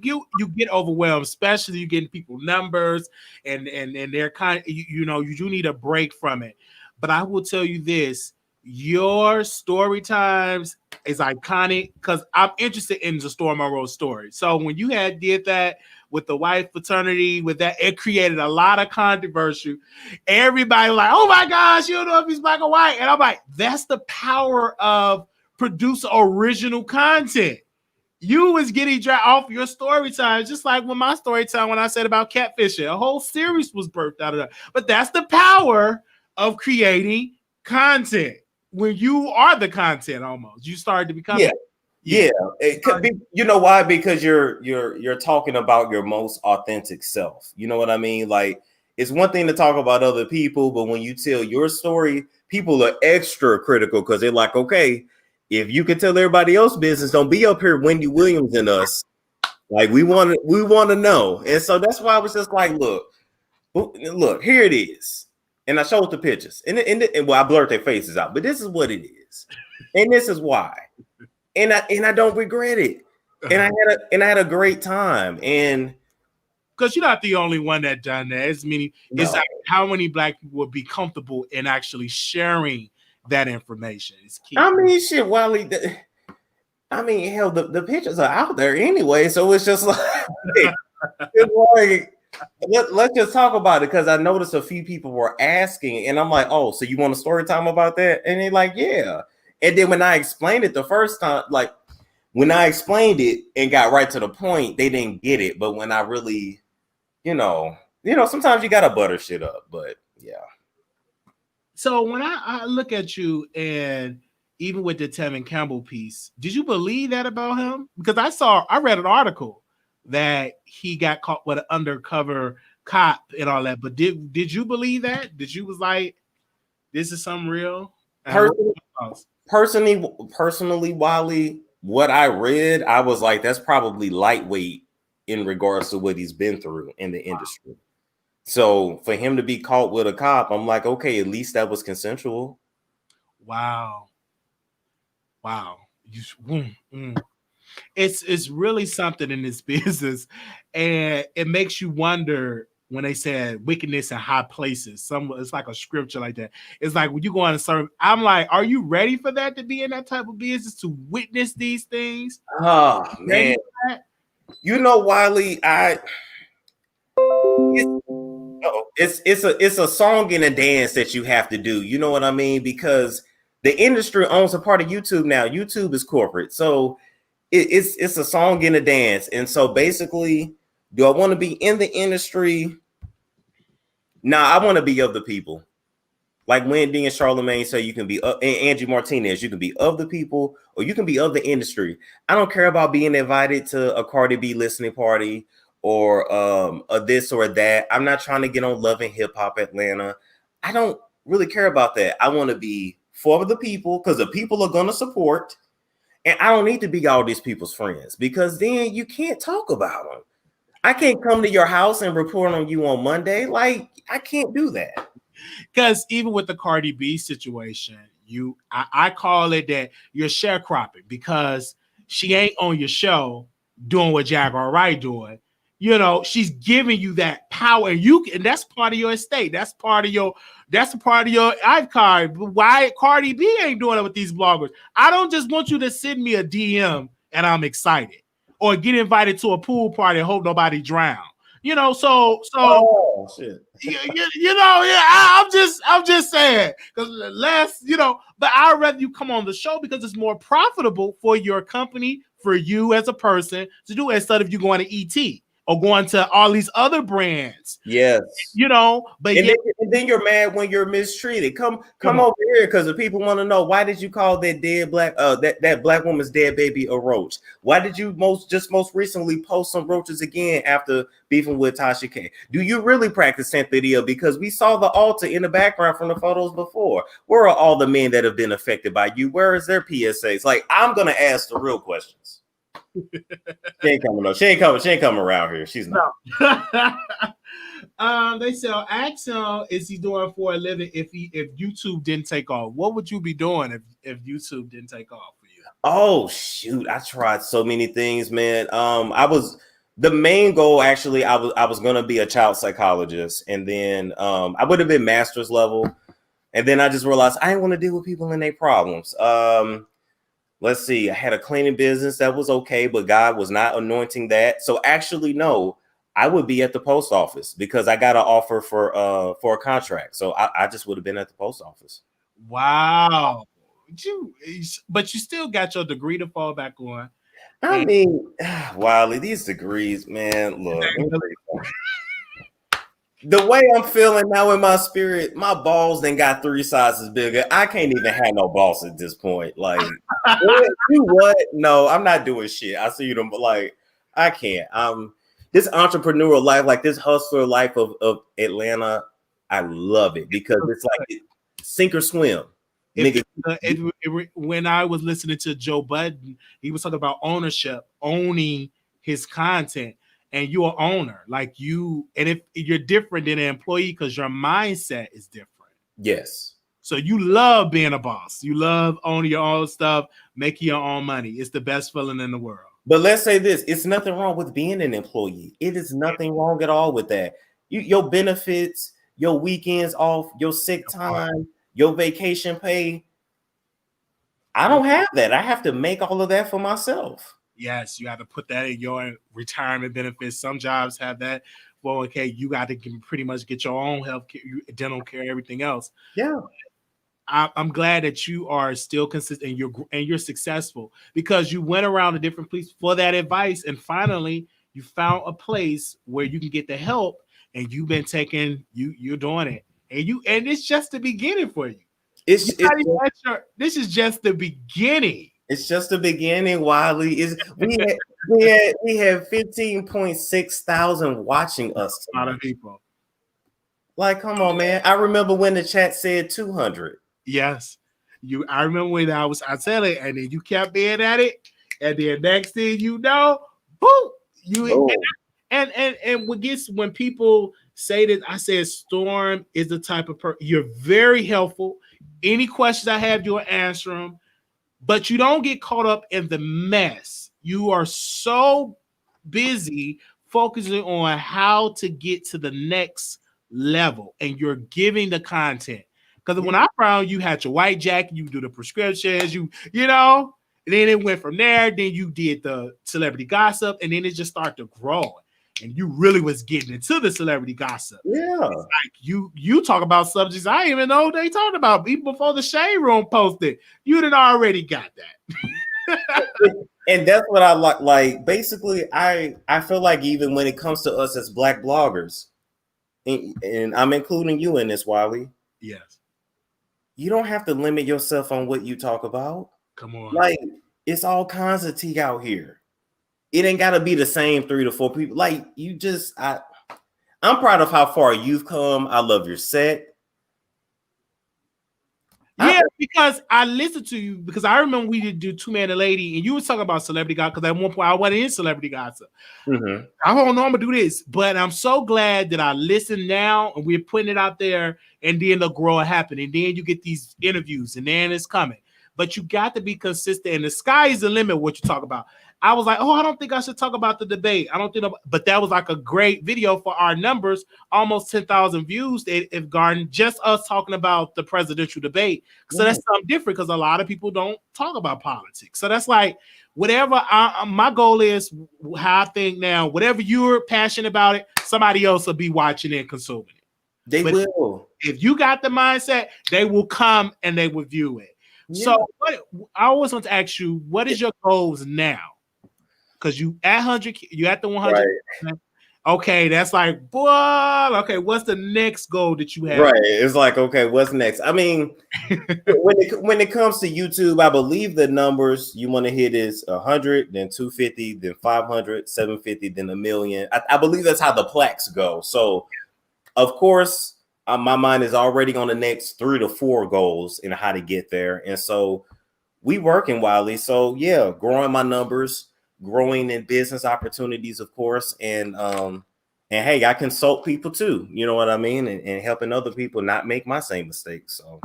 get overwhelmed, especially you getting people numbers and they're you do need a break from it. But I will tell you this: your story times is iconic because I'm interested in the Storm Monroe story. So when you did that with the white fraternity, with that, it created a lot of controversy. Everybody was like, oh my gosh, you don't know if he's black or white. And I'm like, that's the power of produce original content. You was getting dragged off your story time, just like when my story time, when I said about catfishing, a whole series was birthed out of that. But that's the power of creating content. When you are the content, almost you started to become Yeah. It could be, you know why? Because you're talking about your most authentic self. You know what I mean? Like, it's one thing to talk about other people, but when you tell your story, people are extra critical because they're like, okay, if you can tell everybody else's business, don't be up here Wendy Williams and us. Like, we want to know. And so that's why I was just like, look, here it is. And I showed the pictures, and I blurred their faces out, but this is what it is, and this is why, and I don't regret it, and I had a great time, and because you're not the only one that done that. It's like how many black people would be comfortable in actually sharing that information. It's key. I mean, shit, Wiley. Hell, the pictures are out there anyway, so it's just like, it's like. Let's just talk about it, because I noticed a few people were asking, and I'm like, oh, so you want a story time about that? And they're like, yeah. And then when I explained it the first time, like when I explained it and got right to the point, they didn't get it. But when I really, sometimes you gotta butter shit up. But yeah. So when I look at you, and even with the Tevin Campbell piece, did you believe that about him? Because I read an article that he got caught with an undercover cop and all that. But did you believe that? Did you was like, this is something real? Personally, Wiley, what I read, I was like, that's probably lightweight in regards to what he's been through in the industry. So for him to be caught with a cop, I'm like, okay, at least that was consensual. Wow. It's really something in this business, and it makes you wonder when they said wickedness in high places. It's like a scripture like that. It's like when you go on a serve, I'm like, are you ready for that to be in that type of business to witness these things? Oh man, you know, Wiley, it's a song and a dance that you have to do. You know what I mean? Because the industry owns a part of YouTube now. YouTube is corporate, so it's a song and a dance. And so basically, do I want to be in the industry? Nah, I want to be of the people. Like Wendy and Charlamagne say, you can be and Angie Martinez, you can be of the people or you can be of the industry. I don't care about being invited to a Cardi B listening party or a this or that. I'm not trying to get on Love and Hip Hop Atlanta. I don't really care about that. I want to be for the people because the people are going to support. And I don't need to be all these people's friends because then you can't talk about them. I can't come to your house and report on you on Monday. Like, I can't do that. Because even with the Cardi B situation, I call it that you're sharecropping because she ain't on your show doing what Jaguar Wright doing. You know, she's giving you that power, and that's part of your estate. That's part of your icon. Why Cardi B ain't doing it with these bloggers? I don't just want you to send me a DM and I'm excited, or get invited to a pool party and hope nobody drown. You know, so oh, shit. I'm just saying, because less, but I'd rather you come on the show because it's more profitable for your company, for you as a person to do it, instead of you going to ET or going to all these other brands. Yes. But then you're mad when you're mistreated. Come over here, because the people want to know, why did you call that dead black that black woman's dead baby a roach? Why did you most recently post some roaches again after beefing with Tasha K? Do you really practice Cynthia? Because we saw the altar in the background from the photos before. Where are all the men that have been affected by you? Where is their PSAs? Like, I'm gonna ask the real questions. She ain't coming up. She ain't coming around here. She's not. No. They say, ask him, is he doing for a living if YouTube didn't take off? What would you be doing if YouTube didn't take off for you? Oh shoot, I tried so many things, man. The main goal actually, I was gonna be a child psychologist, and then I would have been master's level, and then I just realized I didn't want to deal with people and their problems. Let's see, I had a cleaning business that was okay, but God was not anointing that. So actually, no, I would be at the post office because I got an offer for a contract. So I just would have been at the post office. Wow. But you still got your degree to fall back on. I mean, Wiley, these degrees, man, look. The way I'm feeling now in my spirit, my balls then got 3 sizes bigger. I can't even have no balls at this point. Like, what? No, I'm not doing shit. I see them, but like, I can't. This entrepreneurial life, like this hustler life of Atlanta, I love it because it's like sink or swim. When I was listening to Joe Budden, he was talking about ownership, owning his content. And you're an owner, like you, and if you're different than an employee because your mindset is different. Yes. So you love being a boss. You love owning your own stuff, making your own money. It's the best feeling in the world. But let's say this: it's nothing wrong with being an employee. It is nothing wrong at all with that. Your benefits, your weekends off, your sick time, your vacation pay. I don't have that. I have to make all of that for myself. Yes, you have to put that in your retirement benefits. Some jobs have that. 401k, you got to pretty much get your own health care, dental care, everything else. Yeah. I'm glad that you are still consistent and you're successful because you went around to different places for that advice. And finally, you found a place where you can get the help and you've been you're doing it. And it's just the beginning for you. This is just the beginning. It's just the beginning, Wiley. We had 15.6 thousand watching us. A lot of people. Like, come on, man. I remember when the chat said 200. Yes. I remember when I said it, and then you kept being at it, and then next thing you know, boom, and what gets when people say that, I said Storm is the type of person, you're very helpful. Any questions I have, you'll answer them. But you don't get caught up in the mess You are so busy focusing on how to get to the next level, and you're giving the content. Because when I found you had your white jacket, you do the prescriptions, you know, and then it went from there. Then you did the celebrity gossip, and then it just started to grow. And you really was getting into the celebrity gossip. Yeah, it's like you talk about subjects I didn't even know they talked about. Even before the Shade Room posted, you done already got that. and that's what I like. Like basically, I feel like even when it comes to us as Black bloggers, and I'm including you in this, Wiley. Yes. You don't have to limit yourself on what you talk about. Come on. Like, it's all kinds of tea out here. It ain't got to be the same 3 to 4 people. Like, I'm proud of how far you've come. I love your set. Yeah, because I listened to you, because I remember we did do Two Man and Lady, and you was talking about celebrity gossip, because at one point I wasn't in celebrity gossip. Mm-hmm. I don't know I'm gonna do this, but I'm so glad that I listen now, and we're putting it out there, and then the growth happen, and then you get these interviews, and then it's coming. But you got to be consistent, and the sky is the limit. What you talk about. I was like, oh, I don't think I should talk about the debate. I don't think, but that was like a great video for our numbers, almost 10,000 views. If Garden, just us talking about the presidential debate. So that's something different, because a lot of people don't talk about politics. So that's like, whatever my goal is, how I think now, whatever you're passionate about it, somebody else will be watching and consuming it. They will. If you got the mindset, they will come and they will view it. Yeah. So I always want to ask you, what is your goals now? Because you at 100, you at the 100. Right. Okay, that's like, boy, okay, what's the next goal that you have? Right, it's like, okay, what's next? I mean, when it comes to YouTube, I believe the numbers you want to hit is 100, then 250, then 500, 750, then 1 million. I believe that's how the plaques go. So, of course, my mind is already on the next 3 to 4 goals and how to get there. And so we working, Wiley. So yeah, growing my numbers, growing in business opportunities, of course. And hey, I consult people too. You know what I mean? And helping other people not make my same mistakes. So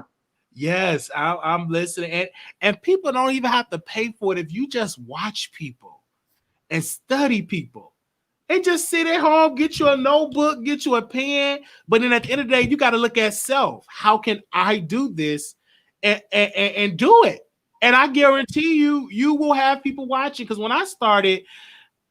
yes, I'm listening. And people don't even have to pay for it if you just watch people and study people. And just sit at home, get you a notebook, get you a pen. But then at the end of the day, you got to look at self. How can I do this and do it? And I guarantee you will have people watching. Because when I started,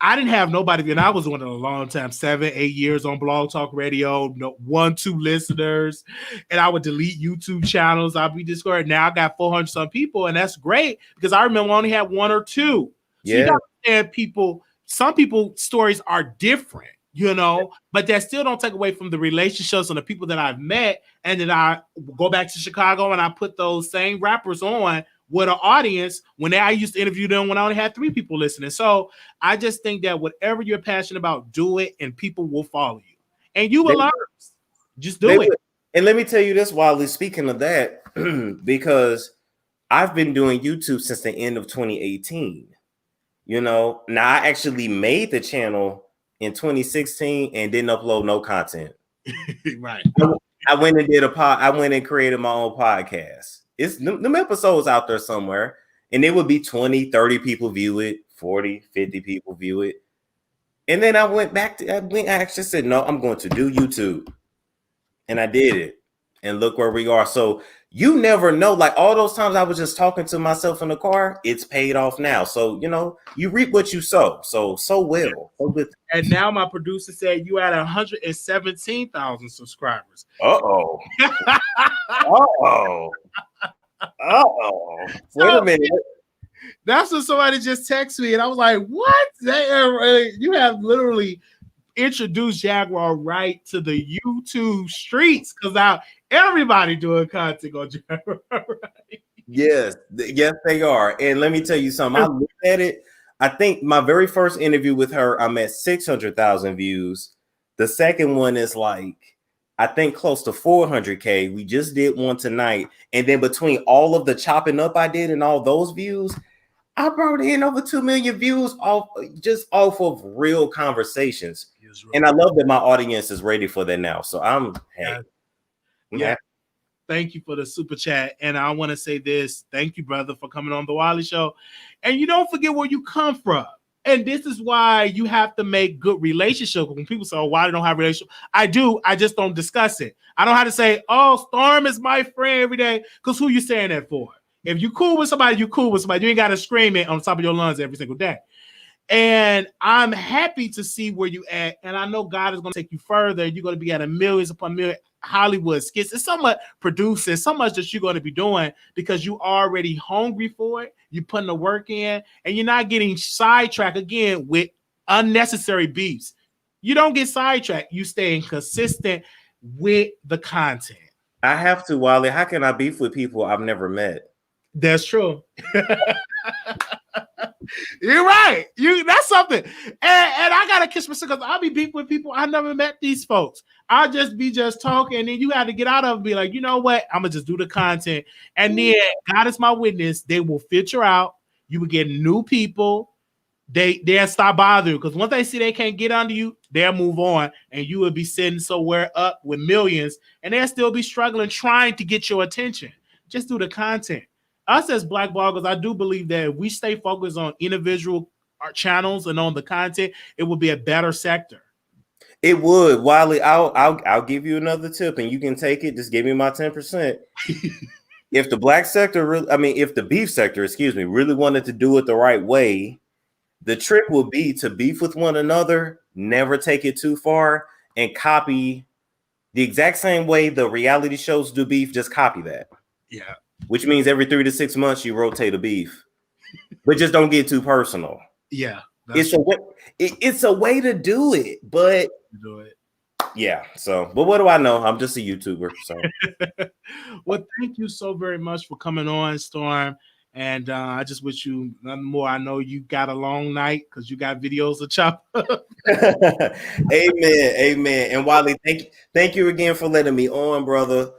I didn't have nobody. And I was doing it a long time, 7, 8 years on Blog Talk Radio, 1, 2 listeners. And I would delete YouTube channels. I'd be discouraged. Now I got 400 some people. And that's great, because I remember I only had 1 or 2. So you got to understand people. Some people's stories are different, you know, but that still don't take away from the relationships and the people that I've met. And then I go back to Chicago and I put those same rappers on with an audience I used to interview them when I only had 3 people listening. So I just think that whatever you're passionate about, do it, and people will follow you. And you will learn. Just do it. And let me tell you this, Wiley, speaking of that, because I've been doing YouTube since the end of 2018. You know, now I actually made the channel in 2016 and didn't upload no content. Right. I went and did I went and created my own podcast. It's them episodes out there somewhere, and it would be 20, 30 people view it, 40, 50 people view it. And then I went back I actually said, no, I'm going to do YouTube. And I did it. And look where we are. So you never know, like all those times I was just talking to myself in the car, it's paid off now. So, you know, you reap what you sow. So well. And now my producer said you had 117,000 subscribers. Uh-oh. Wait a minute. That's what somebody just texted me. And I was like, what? You have literally introduced Jaguar Wright to the YouTube streets, because now everybody doing content on Jaguar Wright. Yes, they are. And let me tell you something. I looked at it. I think my very first interview with her, I'm at 600,000 views. The second one is like, I think close to 400K. We just did one tonight. And then between all of the chopping up I did and all those views, I brought in over 2 million views off of real conversations. And I love that my audience is ready for that now. So I'm happy. Yeah. Thank you for the super chat. And I want to say this. Thank you, brother, for coming on the Wiley Show. And you don't forget where you come from. And this is why you have to make good relationships. When people say, oh, why they don't have relationship? I do. I just don't discuss it. I don't have to say, oh, Storm is my friend every day. Because who you saying that for? If you cool with somebody, you cool with somebody. You ain't got to scream it on top of your lungs every single day. And I'm happy to see where you at. And I know God is going to take you further. You're going to be at a millions upon millions Hollywood skits. It's so much producing, so much that you're going to be doing because you already hungry for it. You're putting the work in and you're not getting sidetracked again with unnecessary beefs. You don't get sidetracked. You staying consistent with the content. I have to, Wiley. How can I beef with people I've never met? That's true. You're right. That's something. And I gotta kiss myself because I'll be beefing with people I never met these folks. I'll just be talking, and then you have to get out of it and be like, you know what? I'm gonna just do the content. And then God is my witness, they will filter out. You will get new people. They'll stop bothering you because once they see they can't get under you, they'll move on, and you will be sitting somewhere up with millions, and they'll still be struggling trying to get your attention. Just do the content. Us as Black bloggers, I do believe that if we stay focused on individual channels and on the content, it will be a better sector. It would, Wiley. I'll give you another tip, and you can take it. Just give me my 10%. If the black sector, if the beef sector, really wanted to do it the right way, the trick will be to beef with one another, never take it too far, and copy the exact same way the reality shows do beef. Just copy that. Yeah. Which means every 3 to 6 months you rotate a beef, but just don't get too personal. Yeah, it's a way to do it, but yeah. So, but what do I know? I'm just a YouTuber. So, well, thank you so very much for coming on, Storm. And I just wish you nothing more. I know you got a long night because you got videos to chop up. Amen. And Wiley, thank you again for letting me on, brother.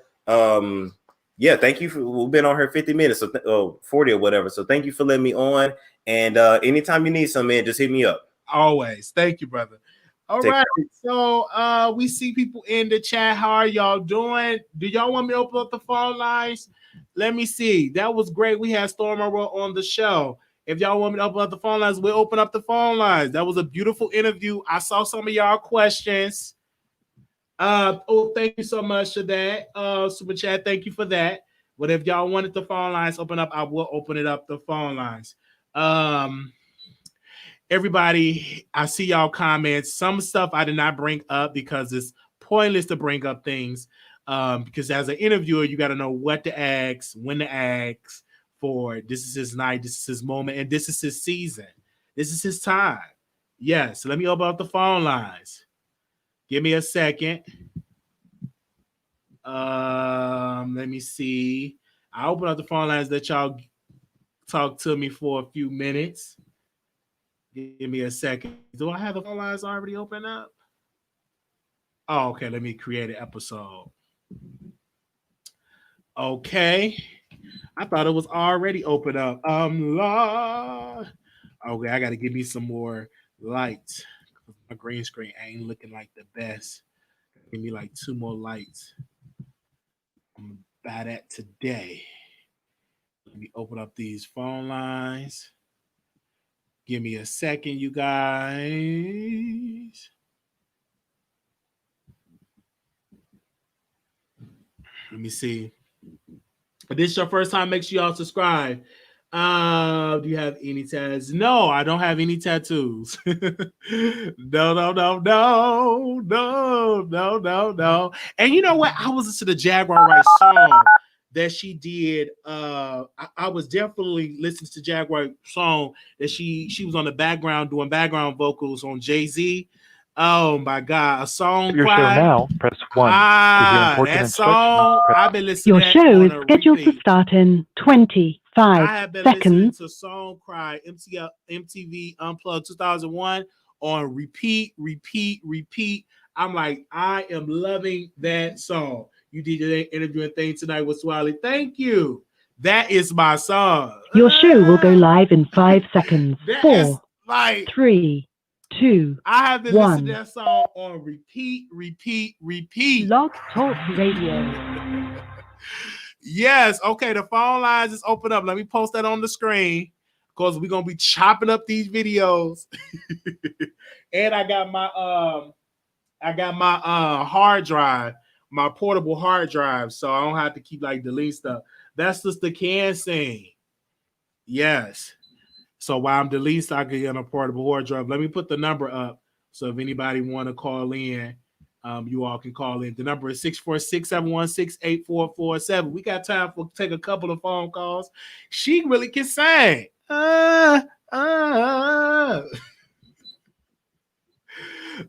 Yeah, thank you. We've been on here 50 minutes, so 40 or whatever. So thank you for letting me on. And anytime you need something, man, just hit me up. Always. Thank you, brother. All right. So we see people in the chat. How are y'all doing? Do y'all want me to open up the phone lines? Let me see. That was great. We had Storm Monroe on the show. If y'all want me to open up the phone lines, we'll open up the phone lines. That was a beautiful interview. I saw some of y'all questions. Thank you so much for that. Super chat, thank you for that. But if y'all wanted the phone lines open up, I will open it up the phone lines. Everybody, I see y'all comments. Some stuff I did not bring up because it's pointless to bring up things. Because as an interviewer, you got to know what to ask, when to ask for. This is his night, this is his moment, and this is his season. This is his time. Yes, let me open up the phone lines. Give me a second. Let me see. I'll open up the phone lines that y'all talk to me for a few minutes. Give me a second. Do I have the phone lines already open up? Oh, okay. Let me create an episode. Okay. I thought it was already open up. Okay, I got to give me some more lights. My green screen ain't looking like the best. Give me like 2 more lights. I'm gonna buy that today. Let me open up these phone lines. Give me a second, you guys. Let me see. If this is your first time, make sure y'all subscribe. Do you have any tattoos? No, I don't have any tattoos. No. And you know what? I was listening to the Jaguar Wright song that she did. I was definitely listening to Jaguar song that she was on the background doing background vocals on Jay-Z. Oh my God, a song. Your show now, press 1. That song. I've been listening. Your show is scheduled to start in 25 I have been listening seconds. to Song Cry MTV Unplugged 2001 on repeat. I'm like, I am loving that song. You did your interviewing thing tonight with Wiley. Thank you. That is my song. Your show will go live in 5 seconds. 4, like 3, 2, I have been 1. listening to that song on repeat. Blog Talk Radio. Yes. Okay. The phone lines is open up. Let me post that on the screen. because we're gonna be chopping up these videos. And I got my hard drive, my portable hard drive, so I don't have to keep like deleting stuff. That's just the can sing. Yes. So while I'm deleting stuff, I can get on a portable hard drive. Let me put the number up. So if anybody want to call in, you all can call in. The number is 646-716-8447. We got time for take a couple of phone calls. She really can sing.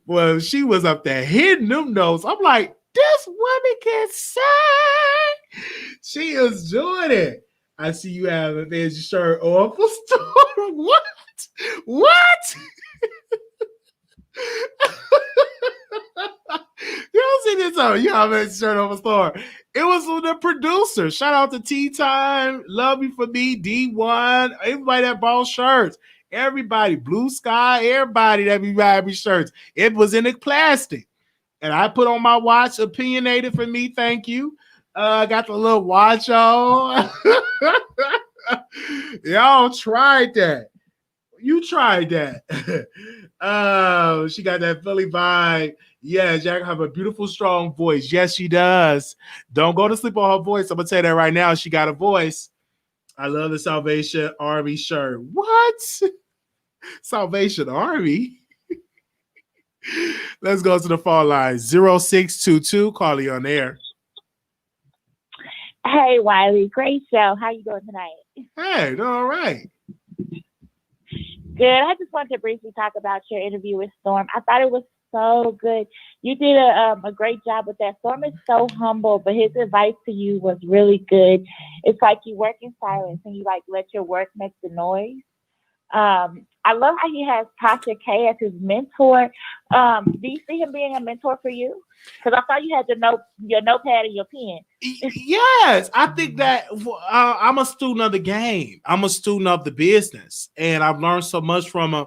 Well, she was up there hitting them notes. I'm like, this woman can sing. She is doing it. I see you have a fancy shirt off for Storm. What? What? You don't see this on. You have a shirt off a Storm. It was from the producer. Shout out to Tea Time. Love You For Me, D1. Everybody that bought shirts. Everybody, Blue Sky, everybody that be buying me shirts. It was in the plastic. And I put on my watch, opinionated for me, thank you. Got the little watch on. Y'all tried that. You tried that. She got that Philly vibe. Yeah, Jack have a beautiful, strong voice. Yes, she does. Don't go to sleep on her voice. I'm going to tell you that right now. She got a voice. I love the Salvation Army shirt. What? Salvation Army? Let's go to the phone line. 0622. Call you on air. Hey, Wiley. Great show. How you doing tonight? Hey, doing all right. Good. I just wanted to briefly talk about your interview with Storm. I thought it was so good. You did a great job with that. Storm is so humble, but his advice to you was really good. It's like you work in silence and you like let your work make the noise. I love how he has Tasha K as his mentor. Do you see him being a mentor for you? Because I saw you had your notepad and your pen. Yes, I think that I'm a student of the game. I'm a student of the business, and I've learned so much from him,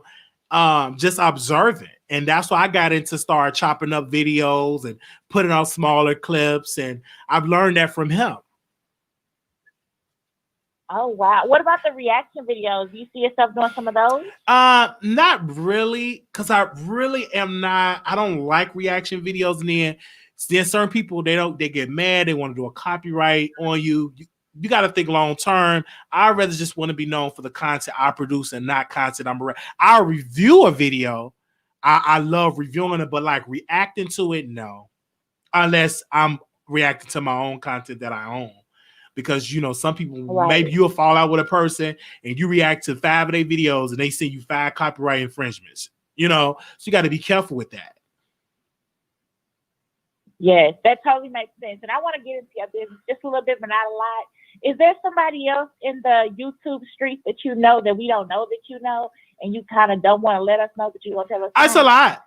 just observing. And that's why I got into start chopping up videos and putting out smaller clips, and I've learned that from him. Oh, wow. What about the reaction videos? Do you see yourself doing some of those? Not really, because I really am not. I don't like reaction videos. And then certain people, they get mad. They want to do a copyright on you. You got to think long term. I'd rather just want to be known for the content I produce and not content I'll review a video. I love reviewing it, but like reacting to it, no. Unless I'm reacting to my own content that I own. Because, you know, some people, right, maybe you'll fall out with a person and you react to 5 of their videos and they send you 5 copyright infringements, you know, so you got to be careful with that. Yes, that totally makes sense. And I want to get into your business just a little bit, but not a lot. Is there somebody else in the YouTube streets that you know that we don't know that you know, and you kind of don't want to let us know, but you won't tell us? It's a lot.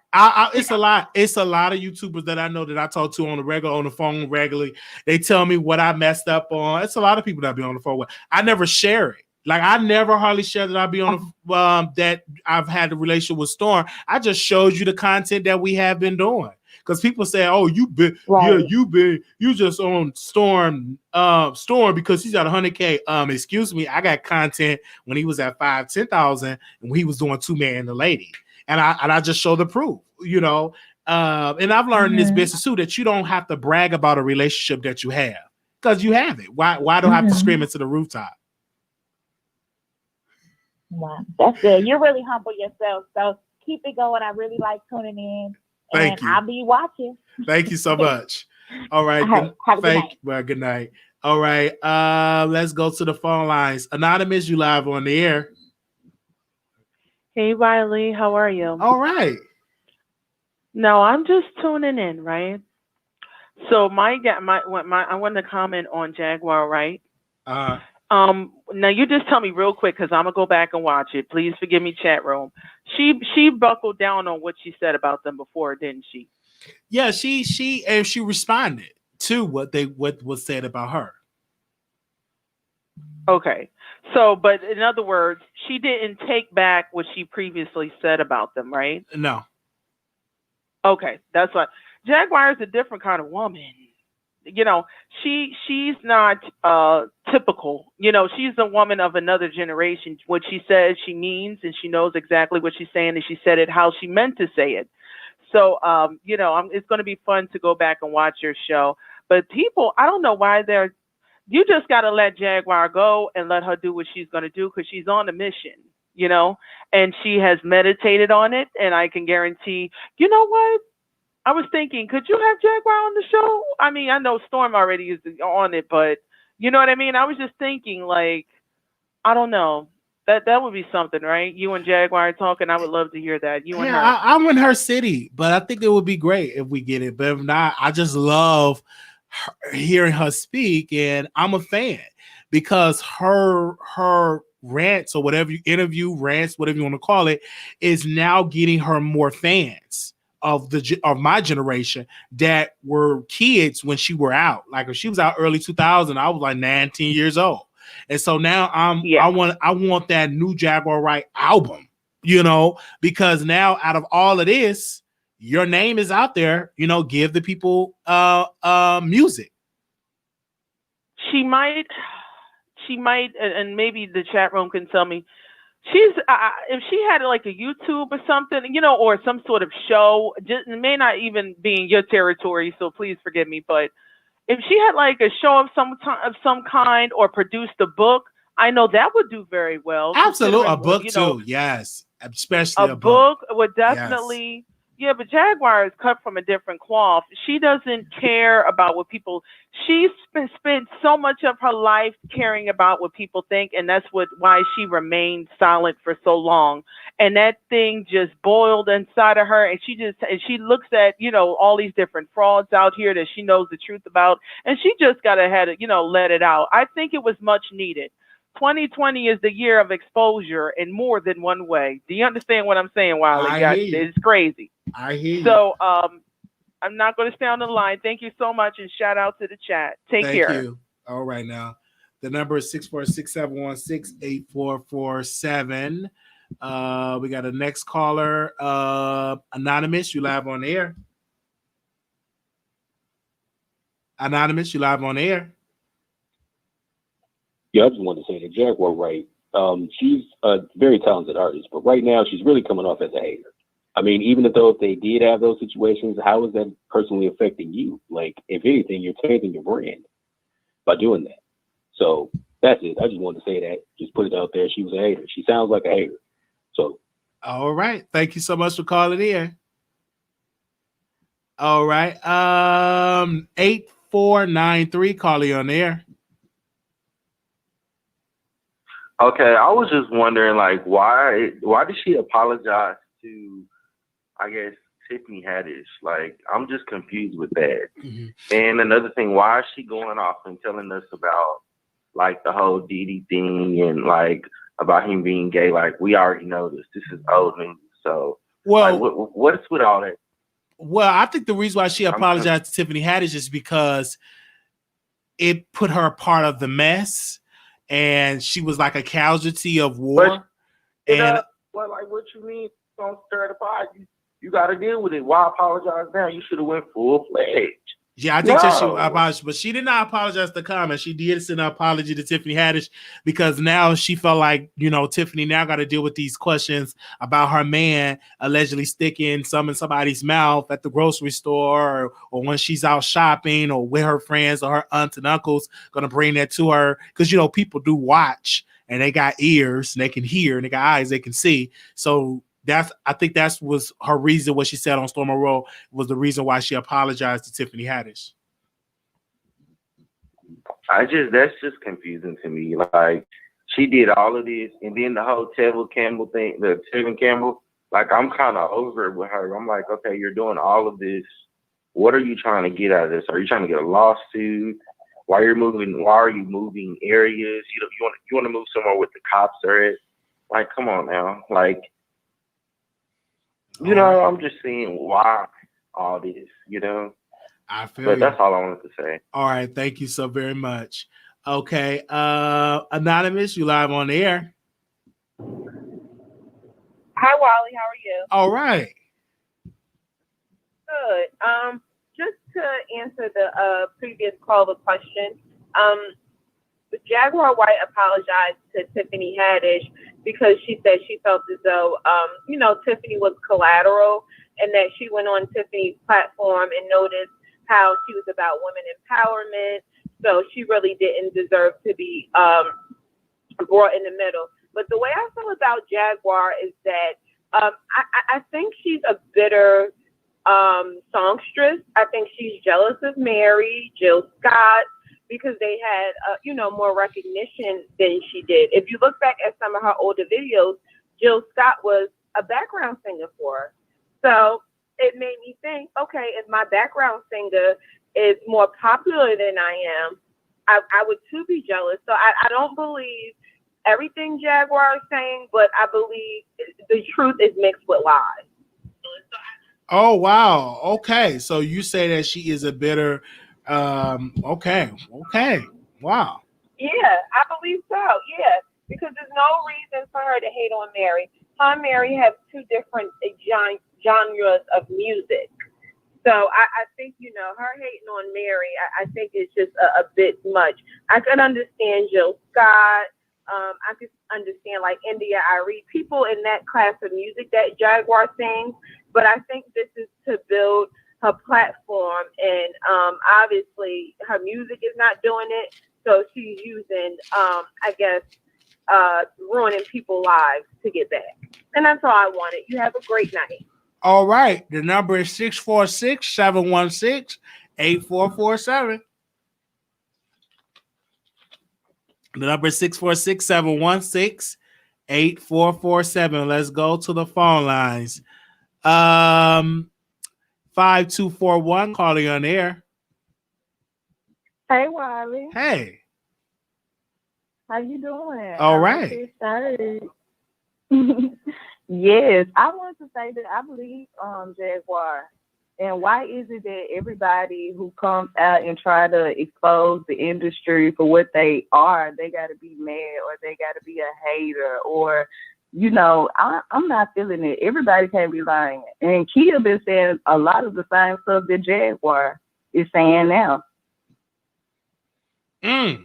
It's a lot. It's a lot of YouTubers that I know that I talk to on the phone regularly. They tell me what I messed up on. It's a lot of people that I be on the phone with. I never share it. Like I never hardly share that I be on that I've had the relationship with Storm. I just showed you the content that we have been doing. Because people say, "Oh, you just on Storm because he's at 100K." Excuse me, I got content when he was at 5,000-10,000, and when he was doing 2 Man and the Lady, and I just show the proof, you know. And I've learned in this business too that you don't have to brag about a relationship that you have because you have it. Why do I have to scream into the rooftop? Wow, that's good. You're really humble yourself, so keep it going. I really like tuning in. Thank you. I'll be watching. Thank you so much. All right. Have a good night. Well, good night. All right. Let's go to the phone lines. Anonymous, you live on the air. Hey, Wiley. How are you? All right. No, I'm just tuning in, right? So I want to comment on Jaguar Wright. Now you just tell me real quick because I'm gonna go back and watch it. Please forgive me, chat room. She buckled down on what she said about them before, didn't she? Yeah, she responded to what was said about her. Okay, so but in other words, she didn't take back what she previously said about them, right? No. Okay, that's what Jaguar is a different kind of woman. you know, she's not typical. You know, she's a woman of another generation. What she says, she means, and she knows exactly what she's saying, and she said it how she meant to say it. So, you know, it's going to be fun to go back and watch your show. But people, I don't know why you just got to let Jaguar go and let her do what she's going to do, because she's on a mission, you know, and she has meditated on it. And I can guarantee, you know what? I was thinking, could you have Jaguar on the show? I mean, I know Storm already is on it, but you know what I mean? I was just thinking, like, I don't know. That would be something, right? You and Jaguar talking. I would love to hear that. You and her. I'm in her city, but I think it would be great if we get it. But if not, I just love hearing her speak, and I'm a fan because her rants or whatever rants, whatever you want to call it, is now getting her more fans of my generation that were kids when she were out. Like if she was out early 2000, I was like 19 years old. And so now I want that new Jaguar Wright album, you know, because now out of all of this, your name is out there, you know, give the people music. She might, and maybe the chat room can tell me. She's if she had like a YouTube or something, you know, or some sort of show, it may not even be in your territory, so please forgive me, but if she had like a show of some kind or produced a book, I know that would do very well. Absolutely, a book too. Yes, especially a book would definitely. Yes. Yeah, but Jaguar is cut from a different cloth. She doesn't care about what people. She's spent so much of her life caring about what people think, and that's why she remained silent for so long. And that thing just boiled inside of her, and she looks at, you know, all these different frauds out here that she knows the truth about, and she just gotta let it out. I think it was much needed. 2020 is the year of exposure in more than one way. Do you understand what I'm saying, Wiley? It's crazy. I hear you. So I'm not going to stay on the line. Thank you so much, and shout out to the chat. Take care. Thank you. All right, now. The number is 646-716-8447. We got a next caller. Anonymous, you live on air. Anonymous, you live on air. Yeah, I just wanted to say that Jaguar Wright, she's a very talented artist, but right now she's really coming off as a hater. I mean, even though if they did have those situations, how is that personally affecting you? Like, if anything, you're tainting your brand by doing that. So that's it. I just wanted to say that. Just put it out there. She was a hater. She sounds like a hater. So. All right. Thank you so much for calling in. All right. 8493, calling on air. Okay, I was just wondering, like, why did she apologize to, I guess, Tiffany Haddish? Like, I'm just confused with that. Mm-hmm. And another thing, why is she going off and telling us about, like, the whole Diddy thing and, like, about him being gay? Like, we already know this. This is old news. So, well, like, what's with all that? Well, I think the reason why she apologized to Tiffany Haddish is because it put her part of the mess. And she was like a casualty of war. Well, like, what you mean? Don't stir the pot. You got to deal with it. Why apologize now? You should have went full-fledged. Yeah, I think that she apologized, but she did not apologize to the comment. She did send an apology to Tiffany Haddish because now she felt like, you know, Tiffany now got to deal with these questions about her man allegedly sticking some in somebody's mouth at the grocery store or when she's out shopping or with her friends or her aunts and uncles going to bring that to her. Because, you know, people do watch and they got ears and they can hear and they got eyes they can see. So I think that was her reason. What she said on Storm Monroe was the reason why she apologized to Tiffany Haddish. That's just confusing to me. Like, she did all of this, and then the whole Tevin Campbell. Like, I'm kind of over it with her. I'm like, okay, you're doing all of this. What are you trying to get out of this? Are you trying to get a lawsuit? Why are you moving areas? You want to move somewhere with the cops are at? Like, come on now, like. You know, I'm just seeing why all this, you know. I feel But that's all I wanted to say. All right. Thank you so very much. Okay. Anonymous, you live on the air. Hi, Wally. How are you? All right. Good. just to answer the previous caller question, Jaguar Wright apologized to Tiffany Haddish because she said she felt as though, Tiffany was collateral, and that she went on Tiffany's platform and noticed how she was about women empowerment. So she really didn't deserve to be brought in the middle. But the way I feel about Jaguar is that I think she's a bitter songstress. I think she's jealous of Mary, Jill Scott, because they had, more recognition than she did. If you look back at some of her older videos, Jill Scott was a background singer for her. So it made me think, okay, if my background singer is more popular than I am, I would too be jealous. So I don't believe everything Jaguar is saying, but I believe the truth is mixed with lies. Oh, wow. Okay. So you say that she is a bitter, okay. Wow. Yeah, I believe so. Yeah, because there's no reason for her to hate on Mary. Her and Mary have two different genres of music. So I think, her hating on Mary, I think it's just a bit much. I could understand Jill Scott. I could understand like India Arie, people in that class of music that Jaguar sings. But I think this is to build her platform, and obviously her music is not doing it. So she's using, ruining people's lives to get back. And that's all I wanted. You have a great night. All right. The number is 646-716-8447. The number is 646-716-8447. Let's go to the phone lines. 5241, calling on air. Hey, Wiley. Hey. How you doing? All right. Yes, I wanted to say that I believe Jaguar. And why is it that everybody who comes out and try to expose the industry for what they are, they got to be mad or they got to be a hater or, I'm not feeling it. Everybody can't be lying. And Kia been saying a lot of the same stuff that Jaguar is saying now. And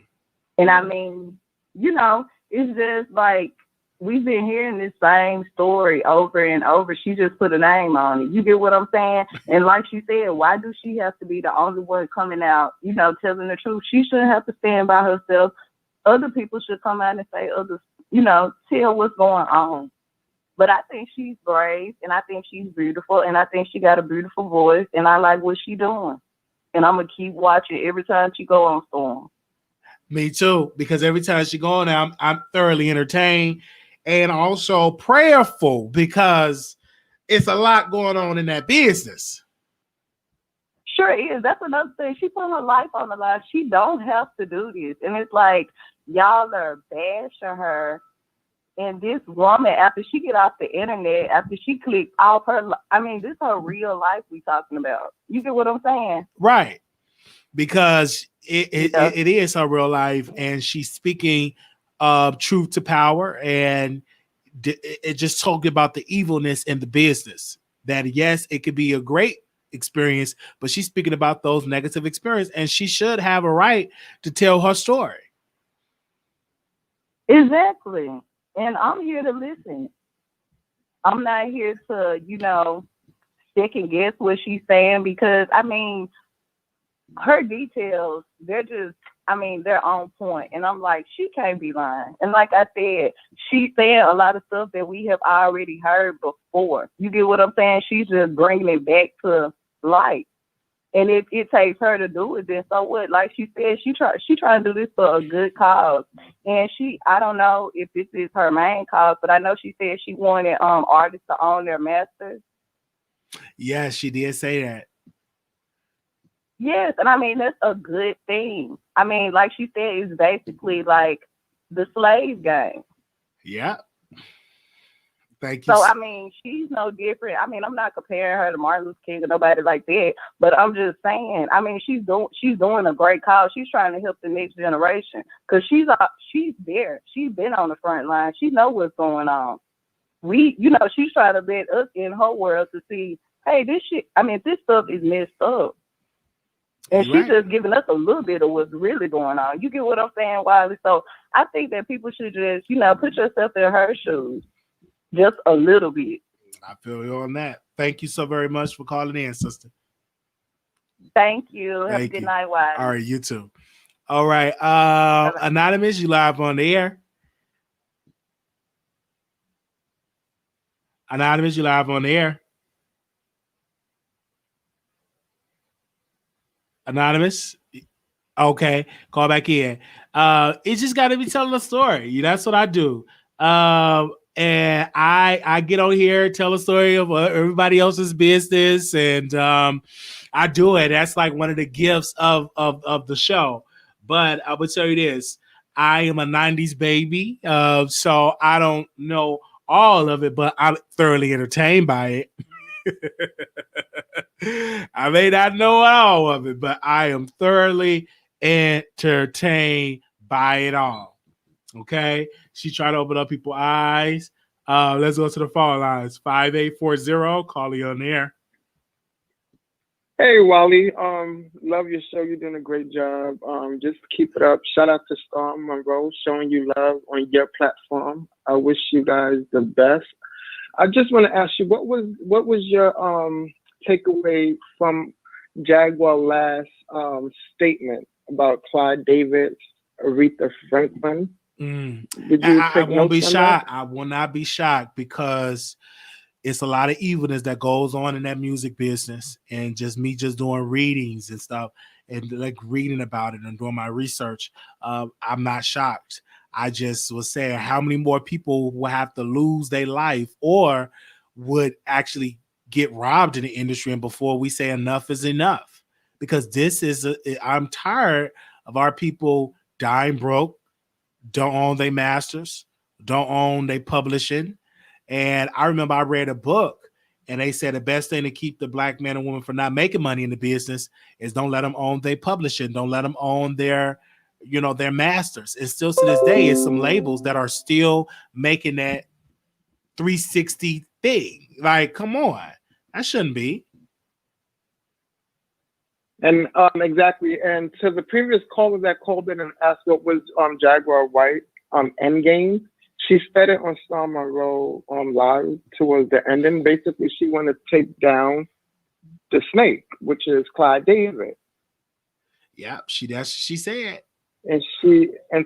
I mean, it's just like we've been hearing this same story over and over. She just put a name on it. You get what I'm saying? And like she said, why do she have to be the only one coming out, telling the truth? She shouldn't have to stand by herself. Other people should come out and say others, tell what's going on. But I think she's brave, and I think she's beautiful, and I think she got a beautiful voice, and I like what she's doing. And I'm going to keep watching every time she go on Storm. Me too, because every time she go on there, I'm thoroughly entertained and also prayerful because it's a lot going on in that business. Sure is. That's another thing. She put her life on the line. She don't have to do this. And it's like, y'all are bashing her. And this woman, after she get off the internet, after she clicked off her, this is her real life we talking about. You get what I'm saying? Right. Because it is her real life, and she's speaking truth to power, and it just talking about the evilness in the business. That yes, it could be a great experience, but she's speaking about those negative experiences, and she should have a right to tell her story. Exactly. And I'm here to listen. I'm not here to, second guess what she's saying because, her details, they're just, they're on point. And I'm like, she can't be lying. And like I said, she's saying a lot of stuff that we have already heard before. You get what I'm saying? She's just bringing it back to light. And if it takes her to do it, then so what? Like she said, she trying to do this for a good cause. And I don't know if this is her main cause, but I know she said she wanted artists to own their masters. Yes, she did say that. Yes, and that's a good thing. Like she said, it's basically like the slave game. Yeah. Thank you. So, she's no different. I'm not comparing her to Martin Luther King or nobody like that, but I'm just saying, she's doing a great cause. She's trying to help the next generation because she's there. She's been on the front line. She knows what's going on. She's trying to let us in her world to see, hey, this shit, this stuff is messed up. And she's just giving us a little bit of what's really going on. You get what I'm saying, Wiley? So I think that people should just, put yourself in her shoes just a little bit. I feel you on that. Thank you so very much for calling in, sister. Thank you. Have a good night, Wiley. All right, you too. All right. Anonymous, you live on the air. Anonymous, you live on the air. Anonymous. Okay, call back in. It just got to be telling a story. That's what I do. And I get on here, tell a story of everybody else's business, and I do it. That's like one of the gifts of the show. But I would tell you this: I am a '90s baby, so I don't know all of it, but I'm thoroughly entertained by it. I may not know all of it, but I am thoroughly entertained by it all. Okay, she tried to open up people's eyes. Let's go to the phone lines. 5840, call you on the air. Hey, Wally. Love your show. You're doing a great job. Just keep it up. Shout out to Storm Monroe showing you love on your platform. I wish you guys the best. I just want to ask you, what was your takeaway from Jaguar last statement about Clyde Davis, Aretha Franklin? I won't be shocked. I will not be shocked because it's a lot of evilness that goes on in that music business, and just doing readings and stuff and like reading about it and doing my research. I'm not shocked. I just was saying how many more people will have to lose their life or would actually get robbed in the industry, and before we say enough is enough, because I'm tired of our people dying broke, don't own their masters, don't own their publishing. And I remember I read a book and they said the best thing to keep the black man and woman from not making money in the business is don't let them own their publishing, don't let them own their masters. And still to this day, it's some labels that are still making that 360 thing. Like, come on, that shouldn't be. And exactly. And to the previous caller that called in and asked what was Jaguar Wright Endgame, she said it on Storm Monroe live towards the ending. Basically, she wanted to take down the snake, which is Clyde Davis. Yeah, she said. And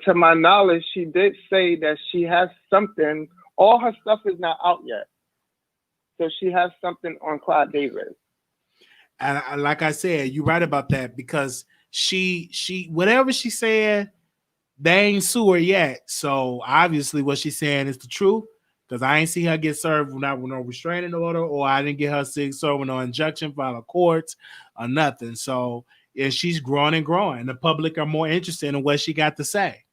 to my knowledge, she did say that she has something. All her stuff is not out yet, so she has something on Clyde Davis. And like I said, you're right about that, because she whatever she said, they ain't sue her yet. So obviously what she's saying is the truth, because I ain't see her get served with no restraining order, or I didn't get her served with no injunction by the courts or nothing. So yeah, she's growing and growing. The public are more interested in what she got to say.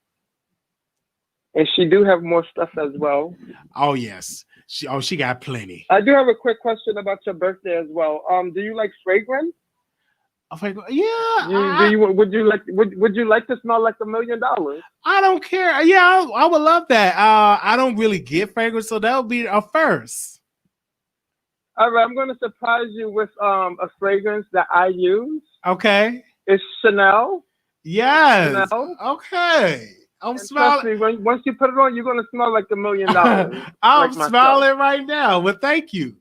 And she do have more stuff as well. Oh yes. She got plenty. I do have a quick question about your birthday as well. Do you like fragrance? Yeah. Would you like to smell like $1 million? I don't care. Yeah, I would love that. I don't really get fragrance, so that would be a first. All right, I'm going to surprise you with a fragrance that I use. Okay. It's Chanel. Yes. Chanel. Okay. I'm smiling. Once you put it on, you're going to smell like $1 million. I'm smiling right now. Well, thank you.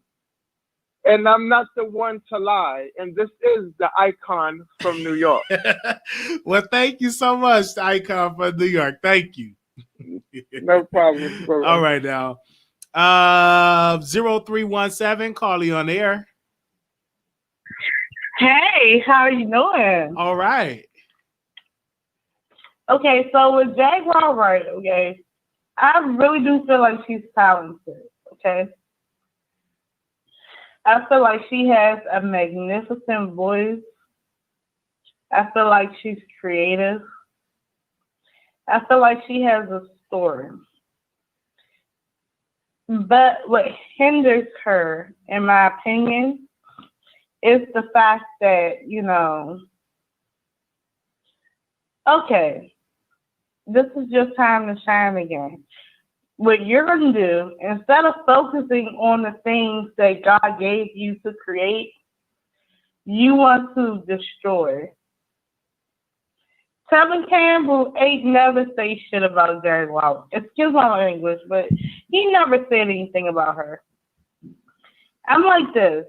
And I'm not the one to lie. And this is the icon from New York. Well, thank you so much, the icon from New York. Thank you. No problem. All right, now. 0317, call you on the air. Hey, how are you doing? All right. Okay, so with Jaguar Wright, okay, I really do feel like she's talented, okay? I feel like she has a magnificent voice. I feel like she's creative. I feel like she has a story. But what hinders her, in my opinion, is the fact that, okay, this is your time to shine again. What you're going to do, instead of focusing on the things that God gave you to create, you want to destroy Tevin Campbell ain't never say shit about Jaguar. Excuse my English, but he never said anything about her. I'm like this.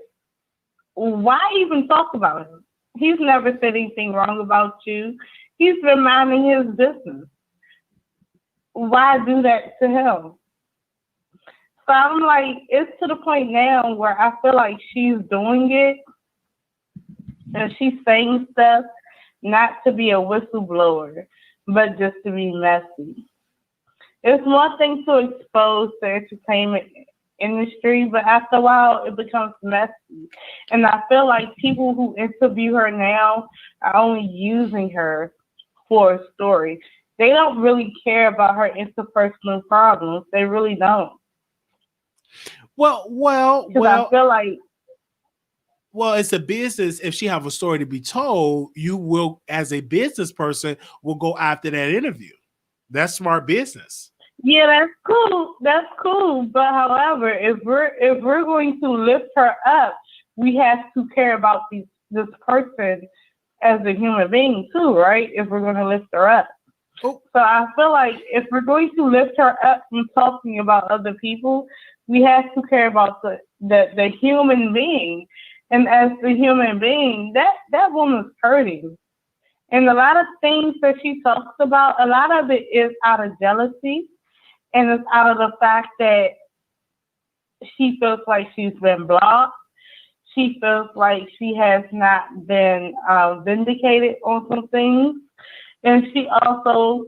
Why even talk about him? He's never said anything wrong about you. He's been minding his business. Why do that to him? So I'm like, it's to the point now where I feel like she's doing it and she's saying stuff not to be a whistleblower, but just to be messy. It's one thing to expose the entertainment industry, but after a while it becomes messy. And I feel like people who interview her now are only using her for a story. They don't really care about her interpersonal problems. They really don't. Well, I feel like, well, it's a business. If she have a story to be told, you will, as a business person, will go after that interview. That's smart business. yeah, that's cool. That's cool. But however, if we're going to lift her up, we have to care about this person as a human being too, right? If we're going to lift her up. Oh. So I feel like if we're going to lift her up from talking about other people, we have to care about the human being. And as the human being, that woman's hurting. And a lot of things that she talks about, a lot of it is out of jealousy. And it's out of the fact that she feels like she's been blocked. She feels like she has not been vindicated on some things. And she also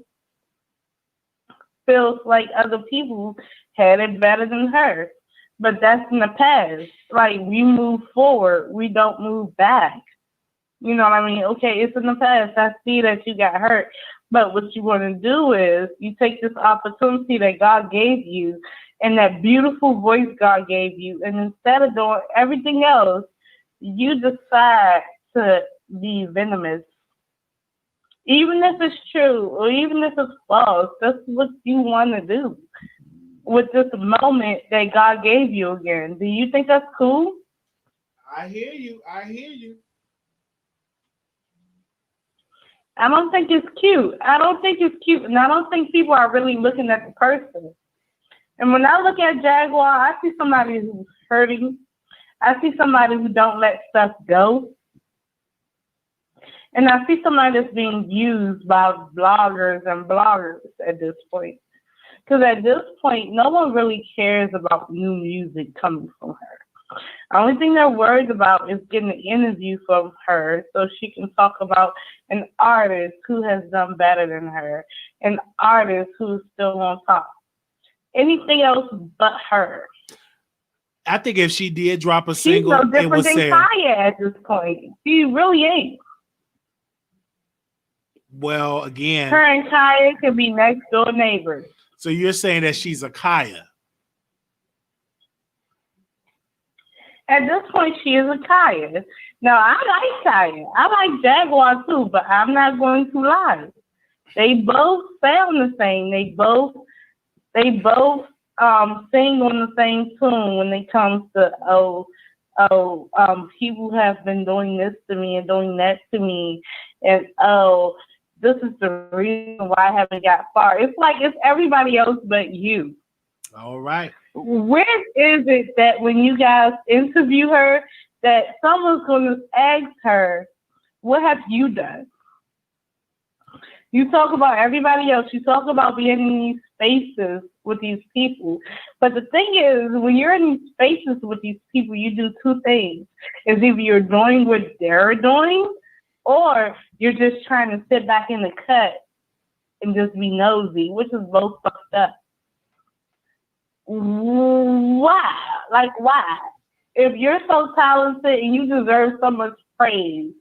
feels like other people had it better than her. But that's in the past. Like, we move forward. We don't move back. You know what I mean? Okay, it's in the past. I see that you got hurt. But what you want to do is you take this opportunity that God gave you and that beautiful voice God gave you, and instead of doing everything else, you decide to be venomous. Even if it's true or even if it's false, that's what you want to do with this moment that God gave you again. Do you think that's cool? I hear you. I hear you. I don't think it's cute. I don't think it's cute. And I don't think people are really looking at the person. And when I look at Jaguar, I see somebody who's hurting. I see somebody who don't let stuff go. And I see somebody that's being used by bloggers and bloggers at this point. Because at this point, no one really cares about new music coming from her. The only thing they're worried about is getting an interview from her so she can talk about an artist who has done better than her, an artist who's still on top. Anything else but her. I think if she did drop a single, she's no different than Kaya at this point. She really ain't. Well, again, her and Kaya could be next door neighbors. So you're saying that she's a Kaya? At this point, she is a Kaya. Now, I like Kaya. I like Jaguar too, but I'm not going to lie. They both sound the same. They both sing on the same tune when it comes to people have been doing this to me and doing that to me, and this is the reason why I haven't got far. It's like it's everybody else but you. All right. Where is it that when you guys interview her, that someone's going to ask her, what have you done? You talk about everybody else. You talk about being in these spaces with these people. But the thing is, when you're in these spaces with these people, you do two things. It's either you're doing what they're doing, or you're just trying to sit back in the cut and just be nosy, which is both fucked up. Why? Like, why? If you're so talented and you deserve so much praise,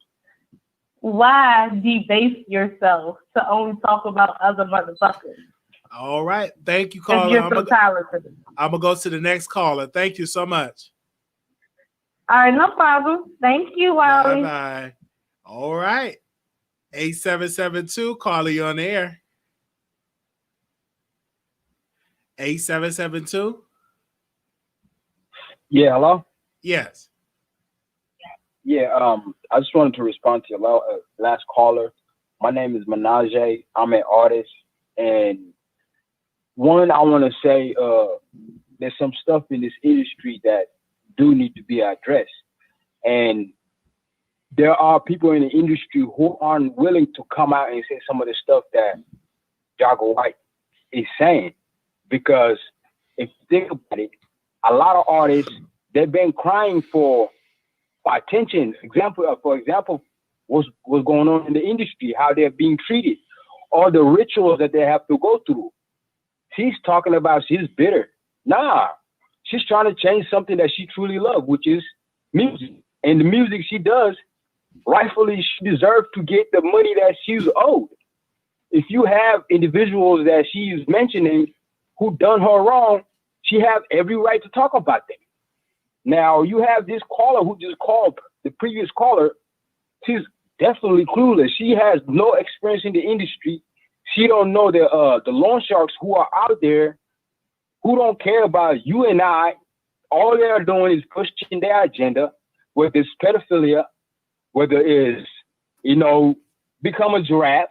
why debase yourself to only talk about other motherfuckers? All right. Thank you, caller. If you're so talented. I'm going to go to the next caller. Thank you so much. All right, no problem. Thank you, Wiley. Bye-bye. All right. 8772, caller, you on the air. 8772. Yeah, hello? Yes. Yeah, I just wanted to respond to your last caller. My name is Menage. I'm an artist, and one I want to say, there's some stuff in this industry that do need to be addressed, and there are people in the industry who aren't willing to come out and say some of the stuff that Jaguar Wright is saying, because if you think about it, a lot of artists, they've been crying for attention. For example, what's going on in the industry, how they're being treated, all the rituals that they have to go through. She's talking about she's bitter. Nah, she's trying to change something that she truly loves, which is music. And the music she does, rightfully, she deserves to get the money that she's owed. If you have individuals that she's mentioning who done her wrong, she have every right to talk about them. Now, you have this caller who just called, the previous caller. She's definitely clueless. She has no experience in the industry. She don't know the loan sharks who are out there who don't care about you and I. All they're doing is pushing their agenda, whether it's pedophilia, whether it's, become a giraffe.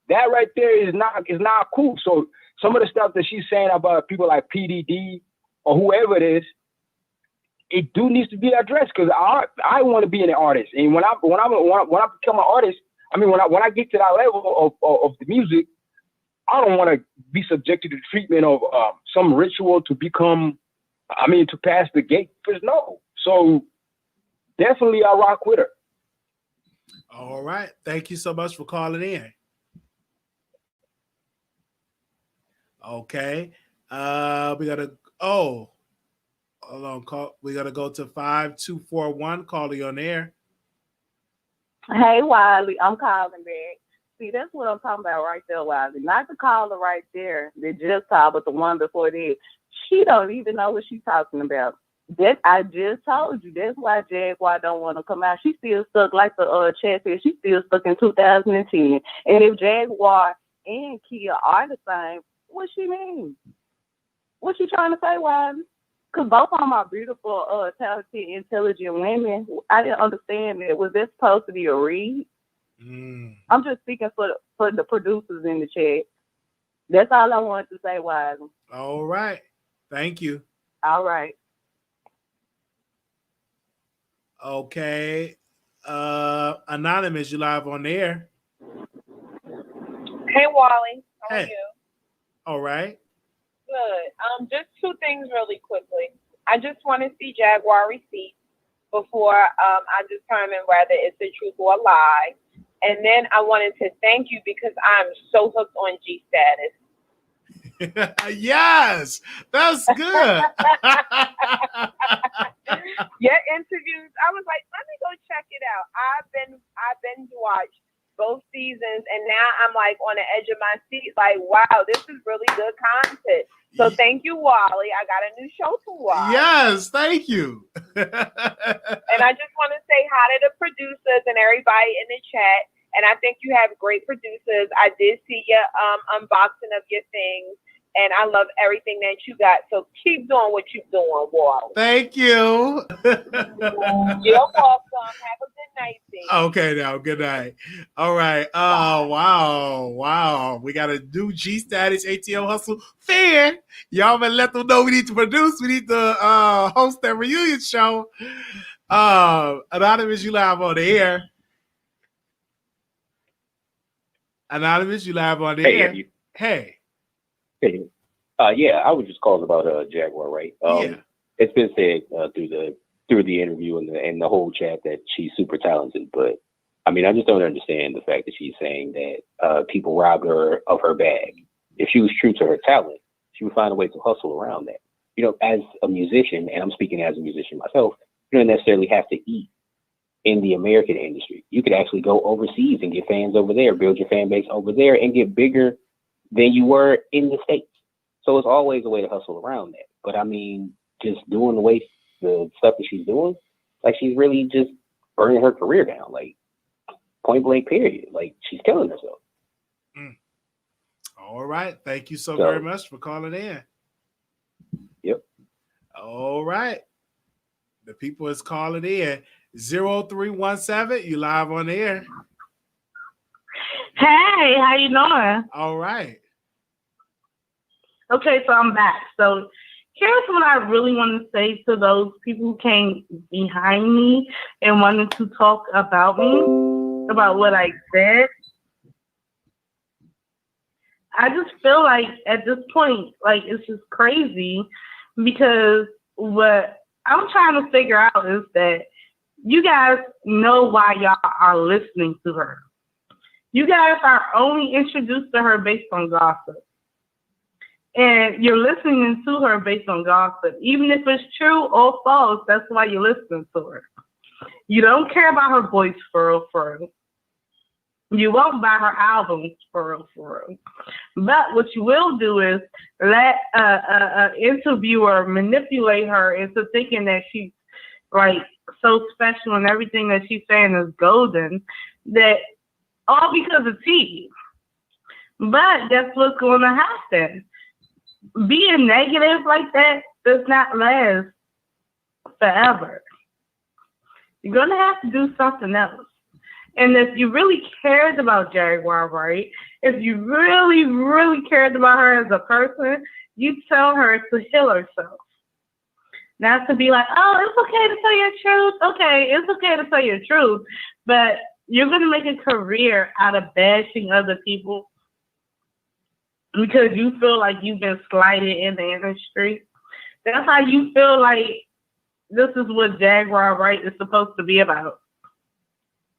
That right there is not cool. So some of the stuff that she's saying about people like PDD or whoever it is, it do needs to be addressed, because I want to be an artist, and when I become an artist, when I get to that level of the music, I don't want to be subjected to treatment of some ritual to pass the gate. No, so definitely I rock with her. All right, thank you so much for calling in. Okay, we gotta. Oh. Hold on, call. We gotta go to 5241. Calling on air. Hey, Wiley, I'm calling back. See, that's what I'm talking about right there, Wiley. Not the caller right there that just called, but the one before that. She don't even know what she's talking about. That I just told you. That's why Jaguar don't want to come out. She still stuck, like the chat said. She's still stuck in 2010. And if Jaguar and Kia are the same, what she mean? What she trying to say, Wiley? Because both of them are beautiful, talented, intelligent women. I didn't understand that. Was this supposed to be a read? I'm just speaking for the producers in the chat. That's all I wanted to say, Wiseman. All right. Thank you. All right. Okay. Anonymous, you live on the air. Hey, Wally. How are you? All right. Good. Just two things really quickly. I just want to see Jaguar receipts before I determine whether it's the truth or a lie. And then I wanted to thank you because I'm so hooked on G status. Yes, that's good. Your interviews, I was like, let me go check it out. I've been watched both seasons, and now I'm like on the edge of my seat, like, wow, this is really good content. So thank you, Wally. I got a new show to watch. Yes, thank you. And I just want to say hi to the producers and everybody in the chat. And I think you have great producers. I did see your unboxing of your things, and I love everything that you got. So keep doing what you're doing, Wally. Thank you. You're welcome. Have a good night, baby. Okay, now, good night. All right. Oh, wow. We got a new G Status ATL Hustle fan. Y'all better let them know we need to produce. We need to host that reunion show. Anonymous, you live on the air. Anonymous, you live on the air. Hey. Yeah, I was just calling about Jaguar Wright. It's been said through the interview and the whole chat that she's super talented, but I just don't understand the fact that she's saying that people robbed her of her bag. If she was true to her talent, she would find a way to hustle around that. As a musician, and I'm speaking as a musician myself, you don't necessarily have to eat in the American industry. You could actually go overseas and get fans over there, build your fan base over there, and get bigger than you were in the States. So it's always a way to hustle around that. But just doing the stuff that she's doing, like she's really just burning her career down, like point blank period. Like she's killing herself. All right. Thank you so very much for calling in. Yep. All right. The people is calling in. 0317, you live on the air. Hey, how you doing? All right. Okay, so I'm back. So here's what I really want to say to those people who came behind me and wanted to talk about me, about what I said. I just feel like at this point, like it's just crazy because what I'm trying to figure out is that you guys know why y'all are listening to her. You guys are only introduced to her based on gossip. And you're listening to her based on gossip. Even if it's true or false, that's why you're listening to her. You don't care about her voice for real. You won't buy her albums for real. But what you will do is let an interviewer manipulate her into thinking that she's like so special and everything that she's saying is golden, that all because of tea. But that's what's going to happen. Being negative like that does not last forever. You're going to have to do something else. And if you really cared about Jaguar Wright, if you really, really cared about her as a person, you tell her to heal herself. Not to be like, oh, it's okay to tell your truth. Okay, it's okay to tell your truth. But you're going to make a career out of bashing other people because you feel like you've been slighted in the industry. That's how you feel like this is what Jaguar Wright is supposed to be about.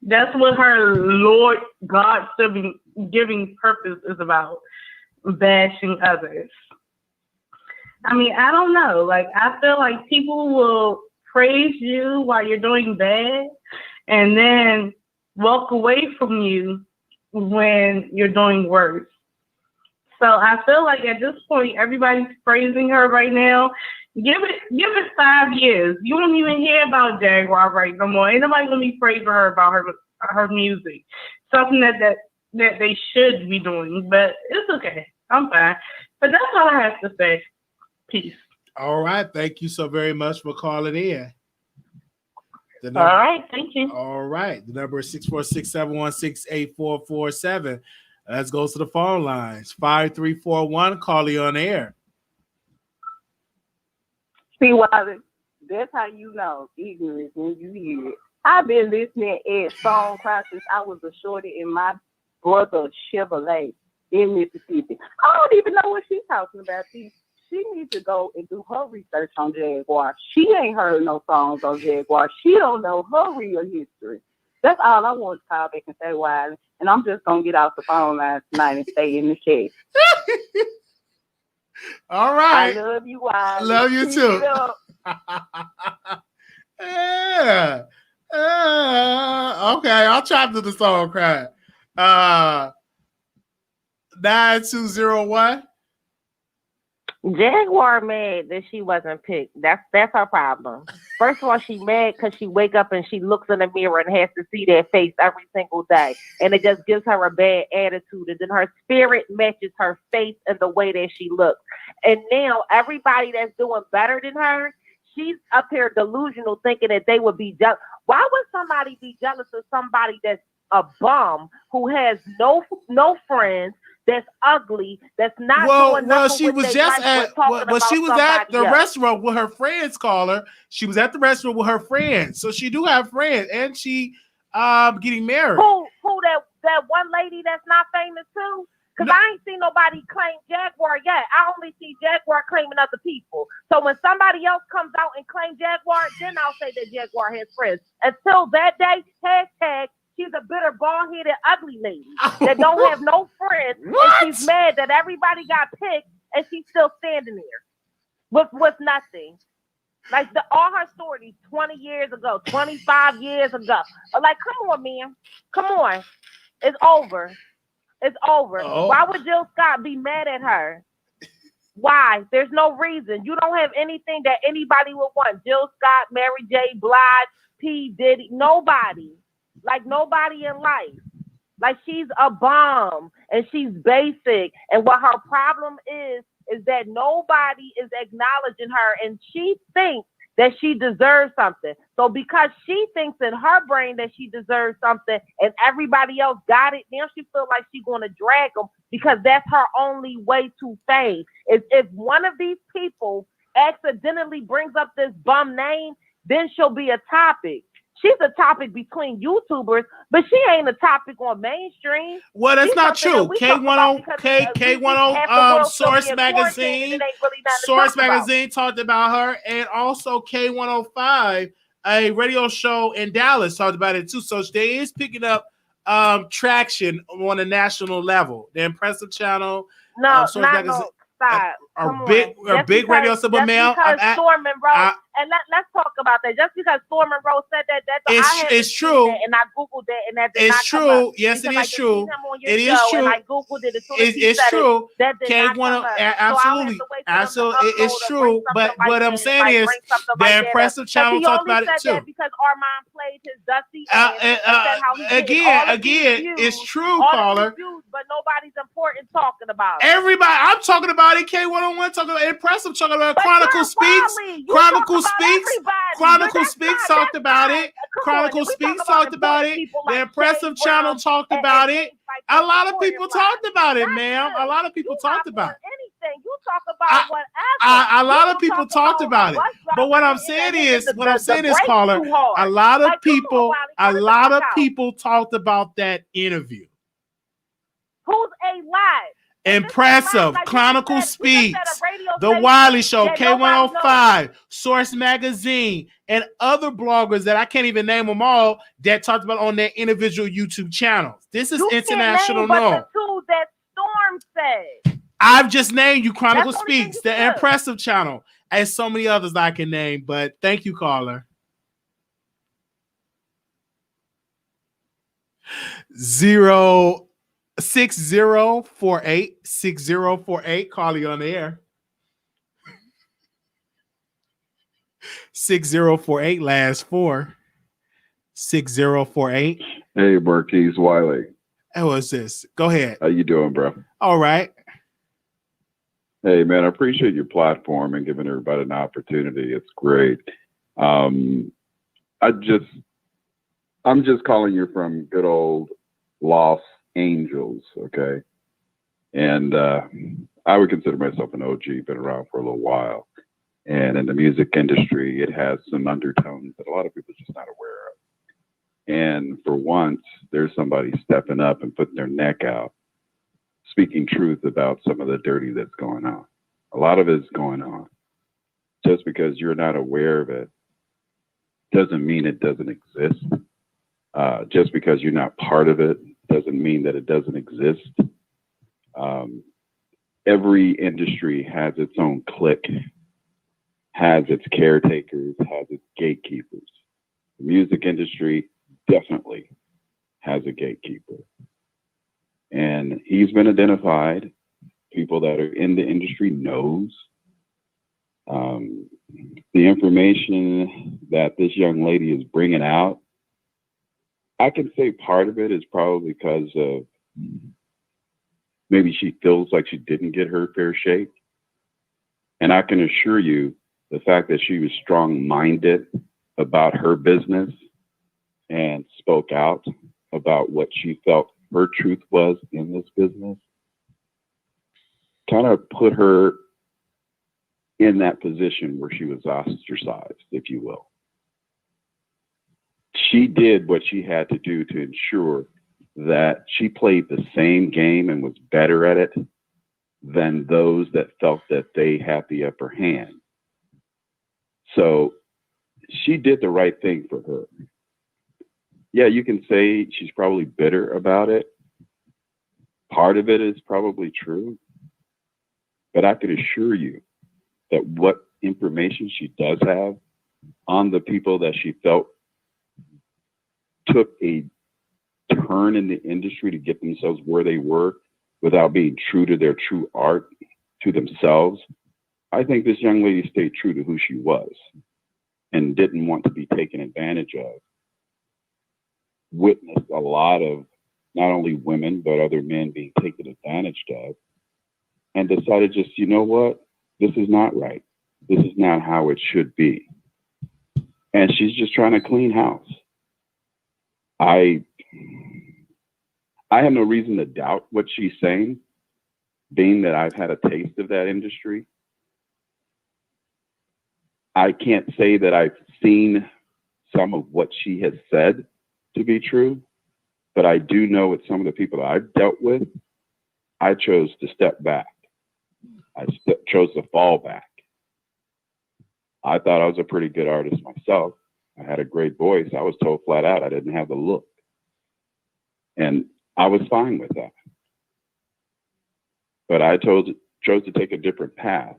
That's what her Lord God giving purpose is about, bashing others. I mean, I don't know. Like, I feel like people will praise you while you're doing bad and then walk away from you when you're doing worse. So I feel like at this point, everybody's praising her right now. Give it 5 years. You won't even hear about Jaguar Wright no more. Ain't nobody gonna be praising her about her music. Something that they should be doing, but it's okay. I'm fine. But that's all I have to say. Peace. All right. Thank you so very much for calling in. All right. Thank you. All right. The number is 646-716-8447. Let's go to the phone lines. 5341. Call you on air. See, Wiley, that's how you know ignorance when you hear it. I've been listening at Song Cry since I was a shorty in my brother's Chevrolet in Mississippi. I don't even know what she's talking about. She needs to go and do her research on Jaguar. She ain't heard no songs on Jaguar. She don't know her real history. That's all I want to call back and say, Wiley. And I'm just going to get off the phone line tonight and stay in the chat. All right. I love you, Wiley. Love you too. Yeah. Okay, I'll try to do the song cry. 9201. Jaguar mad that she wasn't picked. That's her problem. First of all, she mad because she wake up and she looks in the mirror and has to see that face every single day. And it just gives her a bad attitude. And then her spirit matches her face and the way that she looks. And now everybody that's doing better than her, she's up here delusional thinking that they would be jealous. Why would somebody be jealous of somebody that's a bum who has no friends, that's ugly, that's not doing nothing? She was just at she was at the restaurant with her friends. Call her. She was at the restaurant with her friends, so she do have friends, and she getting married. Who that one lady that's not famous too? Because I ain't seen nobody claim Jaguar yet. I only see Jaguar claiming other people. So when somebody else comes out and claims Jaguar, then I'll say that Jaguar has friends. Until that day, hashtag, she's a bitter, bald-headed, ugly lady that don't have no friends. What? And she's mad that everybody got picked and she's still standing there with nothing. Like all her stories 20 years ago, 25 years ago. Like, come on, man. Come on. It's over. It's over. Oh. Why would Jill Scott be mad at her? Why? There's no reason. You don't have anything that anybody would want. Jill Scott, Mary J. Blige, P. Diddy, nobody. Like nobody in life. Like she's a bomb and she's basic. And what her problem is that nobody is acknowledging her, and she thinks that she deserves something. So because she thinks in her brain that she deserves something and everybody else got it, now she feels like she's going to drag them because that's her only way to fame. If one of these people accidentally brings up this bum name, then she'll be a topic. She's a topic between YouTubers, but she ain't a topic on mainstream. Well, that's She's not something true. that we talk about because K10 Source it Magazine. ain't really nothing to Source talk about. Magazine talked about her, and also K105, a radio show in Dallas, talked about it too. So they is picking up traction on a national level. The Impressive Channel, No, Source not Magazine, no. Stop. a big radio show, but ma'am, Storm Monroe, and let's talk about that. Just because Storm Monroe said that, it's true. And I googled that, and that did it's not true. come up. Yes, Because it is true. It is true. And I googled it as soon as he said true. it. That did not come up. Absolutely, absolutely, it's true. But what I'm saying is, the Impressive Channel talked about it too. Because Armand played his Dusty again, it's true, caller. But nobody's important talking about it. Everybody, I'm talking about it. K101 talking about it. Impressive talking about it. Chronicle Speaks. Chronicle Speaks talked about it. Chronicle Speaks talked about it. The Impressive Channel talked about it. A lot of people talked about it, ma'am. A lot of people talked about it. Anything you talk about, whatever. A lot of people talked about it. But what I'm saying is, caller, a lot of people talked about that interview. Who's a lie? Impressive. Chronicle Speaks, The Wiley Show, K105, Source Magazine, and other bloggers that I can't even name them all that talked about on their individual YouTube channels. This is international known. The two that Storm said. I've just named you Chronicle Speaks, the Impressive channel, and so many others I can name. But thank you, caller. 6048 call you on the air. 6048 last 4 6048. Hey, Marquise Wiley. How was this? Go ahead. How you doing, bro? All right. Hey, man, I appreciate your platform and giving everybody an opportunity. It's great. I'm just calling you from good old Los Angeles, okay? And I would consider myself an OG, been around for a little while. And in the music industry, it has some undertones that a lot of people are just not aware of. And for once, there's somebody stepping up and putting their neck out, speaking truth about some of the dirty that's going on. A lot of it's going on. Just because you're not aware of it doesn't mean it doesn't exist. Just because you're not part of it doesn't mean that it doesn't exist. Every industry has its own clique, has its caretakers, has its gatekeepers. The music industry definitely has a gatekeeper. And he's been identified. People that are in the industry knows. The information that this young lady is bringing out, I can say part of it is probably because of maybe she feels like she didn't get her fair shake. And I can assure you the fact that she was strong-minded about her business and spoke out about what she felt her truth was in this business kind of put her in that position where she was ostracized, if you will. She did what she had to do to ensure that she played the same game and was better at it than those that felt that they had the upper hand. So she did the right thing for her. Yeah, you can say she's probably bitter about it. Part of it is probably true. But I could assure you that what information she does have on the people that she felt took a turn in the industry to get themselves where they were without being true to their true art, to themselves, I think this young lady stayed true to who she was and didn't want to be taken advantage of. Witnessed a lot of not only women, but other men being taken advantage of, and decided just, you know what? This is not right. This is not how it should be. and she's just trying to clean house. I have no reason to doubt what she's saying, being that I've had a taste of that industry. I can't say that I've seen some of what she has said to be true, but I do know with some of the people that I've dealt with, I chose to step back. I chose to fall back. I thought I was a pretty good artist myself. I had a great voice. I was told flat out I didn't have the look. And I was fine with that. But I chose to take a different path.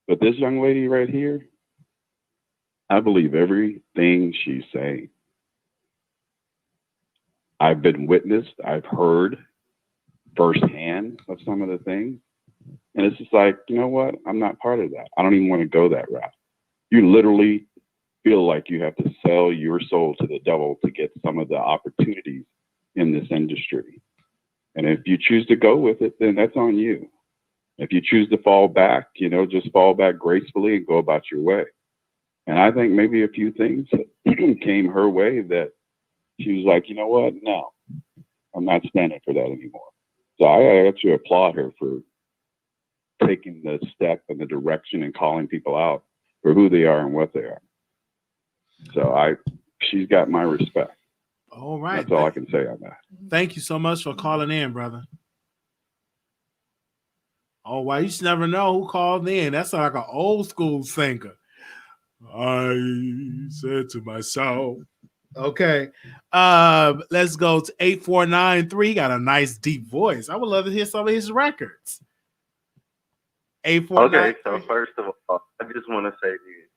But this young lady right here, I believe everything she's saying. I've been witnessed, I've heard firsthand of some of the things. And it's just like, you know what? I'm not part of that. I don't even want to go that route. You literally feel like you have to sell your soul to the devil to get some of the opportunities in this industry. And if you choose to go with it, then that's on you. If you choose to fall back, just fall back gracefully and go about your way. And I think maybe a few things came her way that she was like, you know what? No, I'm not standing for that anymore. So I have to applaud her for taking the step and the direction and calling people out for who they are and what they are. So she's got my respect. All right. That's all I can say on that. Thank you so much for calling in, brother. Oh, wow. You just never know who called in. That's like an old school thinker. I said to myself. Okay. Let's go to 8493. He got a nice deep voice. I would love to hear some of his records. 8493. Okay, so first of all, I just want to say this.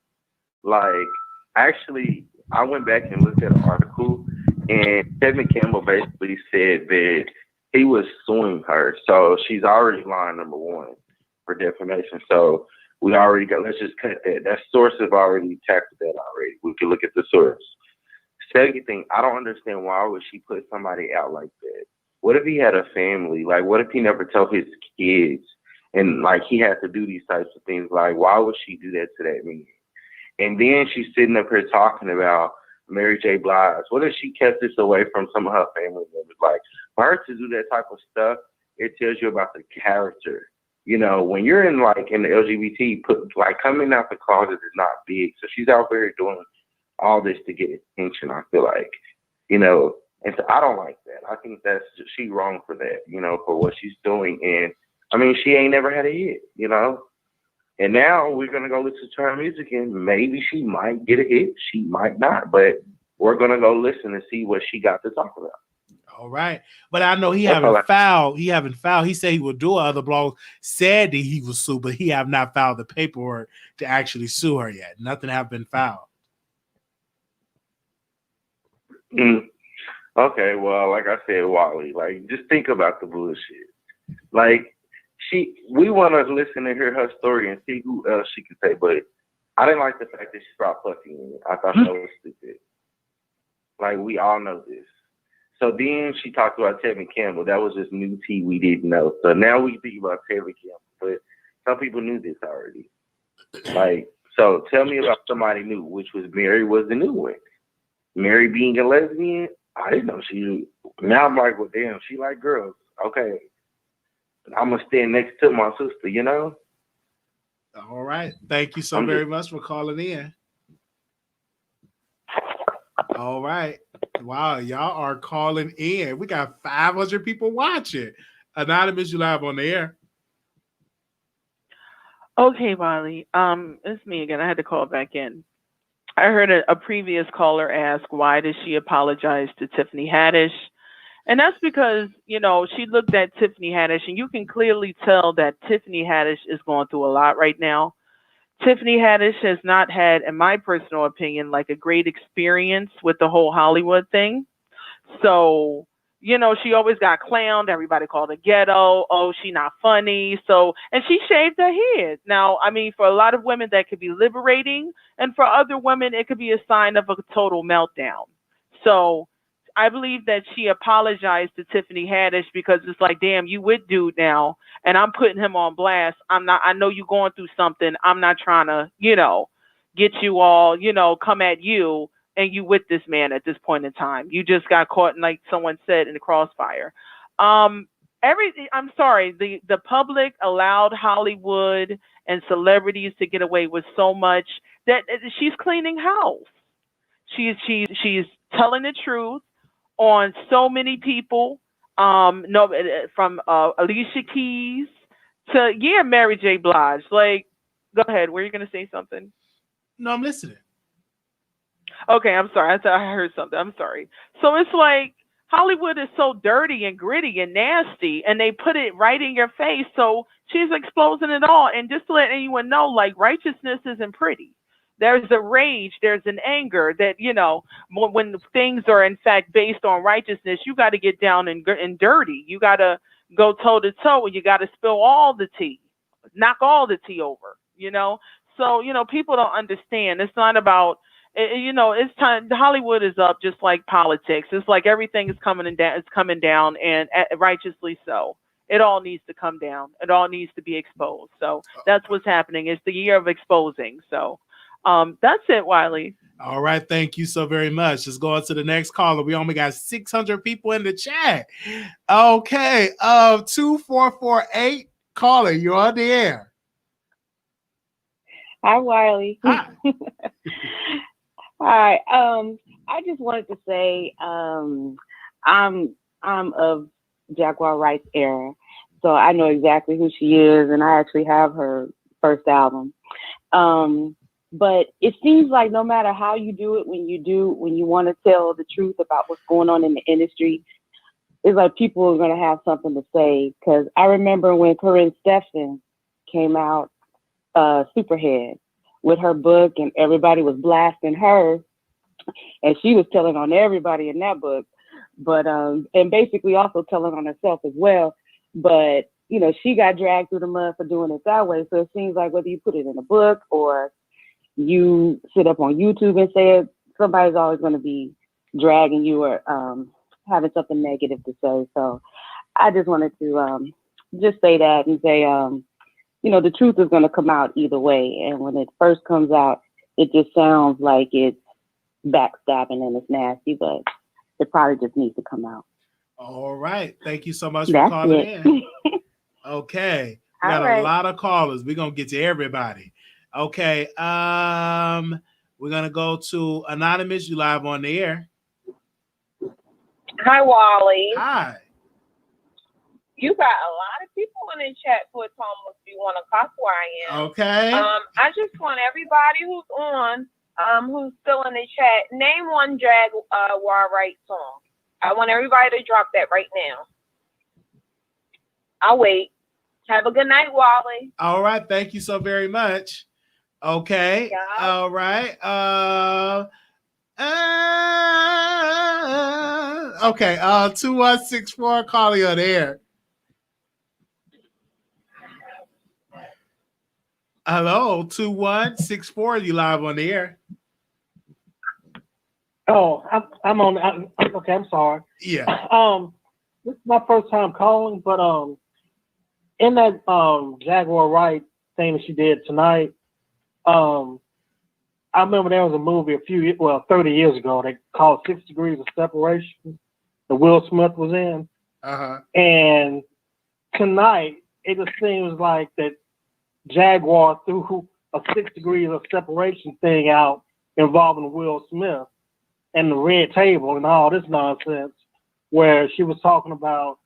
Like, actually, I went back and looked at an article, and Tevin Campbell basically said that he was suing her. So she's already line number one for defamation. So we already got, let's just cut that. That source have already tackled that already. We can look at the source. Second thing, I don't understand why would she put somebody out like that? What if he had a family? Like, what if he never told his kids? And, like, he had to do these types of things. Like, why would she do that to that man? And then she's sitting up here talking about Mary J. Blige. What if she kept this away from some of her family members? Like, for her to do that type of stuff, it tells you about the character. When you're in the LGBT, coming out the closet is not big. So she's out there doing all this to get attention, I feel like, and so I don't like that. I think she's wrong for that, for what she's doing. And I mean, she ain't never had a hit, and now we're going to go listen to her music and maybe she might get a hit. She might not, but we're going to go listen and see what she got to talk about. All right. But I know he haven't filed. He said he will do other blogs. Said that he will sue, but he have not filed the paperwork to actually sue her yet. Nothing have been filed. Okay, well, like I said, Wiley, just think about the bullshit. We want to listen and hear her story and see who else she can say, but I didn't like the fact that she brought Puffy in it. I thought that was stupid. We all know this. So then she talked about Tevin Campbell. That was just new tea we didn't know. So now we think about Tevin Campbell, but some people knew this already. So tell me about somebody new, which was Mary was the new one. Mary being a lesbian, I didn't know she. Now I'm like, well, damn, she like girls. Okay, I'm gonna stand next to my sister. All right, thank you so very much for calling in. All right, wow, y'all are calling in. We got 500 people watching. Anonymous, you live on the air. Okay, Wiley. It's me again. I had to call back in. I heard a previous caller ask, why did she apologize to Tiffany Haddish? And that's because, she looked at Tiffany Haddish, and you can clearly tell that Tiffany Haddish is going through a lot right now. Tiffany Haddish has not had, in my personal opinion, a great experience with the whole Hollywood thing. So, she always got clowned. Everybody called her ghetto. Oh, she not funny. So, and she shaved her head. Now, I mean, for a lot of women, that could be liberating. And for other women, it could be a sign of a total meltdown. So I believe that she apologized to Tiffany Haddish because it's like, damn, you with dude now. And I'm putting him on blast. I know you're going through something. I'm not trying to, get you all, come at you, and you with this man at this point in time. You just got caught, like someone said, in the crossfire. I'm sorry, the public allowed Hollywood and celebrities to get away with so much that she's cleaning house. She's telling the truth on so many people. No, from Alicia Keys to Mary J. Blige. Like, go ahead. Were you gonna say something? No, I'm listening. Okay, I'm sorry. I thought I heard something. I'm sorry. So it's like Hollywood is so dirty and gritty and nasty, and they put it right in your face. So she's exposing it all. And just to let anyone know, like, righteousness isn't pretty. There's a rage, there's an anger that, when things are in fact based on righteousness, you got to get down and dirty. You got to go toe to toe, and you got to spill all the tea, knock all the tea over, So, people don't understand. It's not about, it's time. Hollywood is up just like politics. It's like everything is coming down. It's coming down, and righteously so. It all needs to come down. It all needs to be exposed. So that's what's happening. It's the year of exposing. So. That's it, Wiley. All right, thank you so very much. Let's go on to the next caller. We only got 600 people in the chat. Okay, 2448 caller, you're on the air. Hi, Wiley. Hi. Hi. I just wanted to say I'm of Jaguar Wright's era, so I know exactly who she is, and I actually have her first album. But it seems like no matter how you do it, when you want to tell the truth about what's going on in the industry, it's like people are going to have something to say. Because I remember when Corinne Stephen came out, Superhead, with her book, and everybody was blasting her, and she was telling on everybody in that book, but and basically also telling on herself as well. But she got dragged through the mud for doing it that way. So it seems like whether you put it in a book or you sit up on YouTube and say it, somebody's always going to be dragging you or having something negative to say. So I just wanted to just say that and say, the truth is going to come out either way. And when it first comes out, it just sounds like it's backstabbing and it's nasty, but it probably just needs to come out. All right. Thank you so much for calling in. Okay. We got a lot of callers. We're going to get to everybody. Okay, we're gonna go to Anonymous. You live on the air. Hi, Wally. Hi. You got a lot of people in the chat for Thomas. You want to cop where I am? Okay. I just want everybody who's on, who's still in the chat, name one Jaguar Wright song. I want everybody to drop that right now. I'll wait. Have a good night, Wally. All right. Thank you so very much. Okay. Yeah. All right. Okay. 2164 calling on air. Hello, 2164. You live on the air. Oh, I'm on. Okay, I'm sorry. Yeah. This is my first time calling, but in that Jaguar Wright thing that she did tonight. I remember there was a movie 30 years ago they called 6 Degrees of Separation that Will Smith was in. Uh-huh. And tonight, it just seems like that Jaguar threw a 6 Degrees of Separation thing out involving Will Smith and the red table and all this nonsense, where she was talking about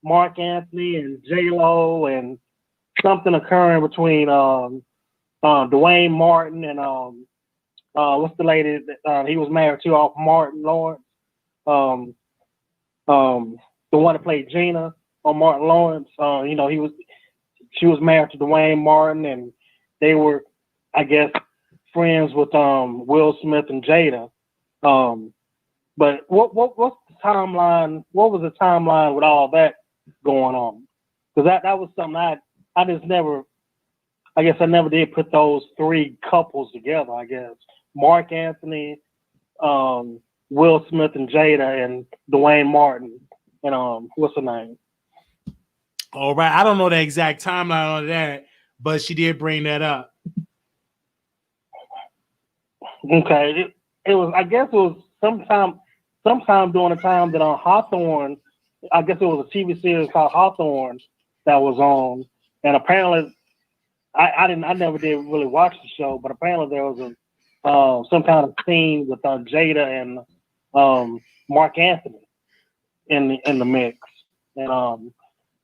Mark Anthony and J-Lo and something occurring between Dwayne Martin and what's the lady that he was married to off Martin Lawrence? The one that played Gina on Martin Lawrence. She was married to Dwayne Martin, and they were, I guess, friends with Will Smith and Jada. But what's the timeline? What was the timeline with all that going on? Because that was something I just never. I guess I never did put those three couples together, I guess. Mark Anthony, Will Smith and Jada, and Dwayne Martin, and what's her name? All right. I don't know the exact timeline on that, but she did bring that up. Okay, it was. I guess it was sometime during the time that on Hawthorne. I guess it was a TV series called Hawthorne that was on, and apparently, I never did really watch the show, but apparently there was some kind of scene with Jada and Mark Anthony in the mix, and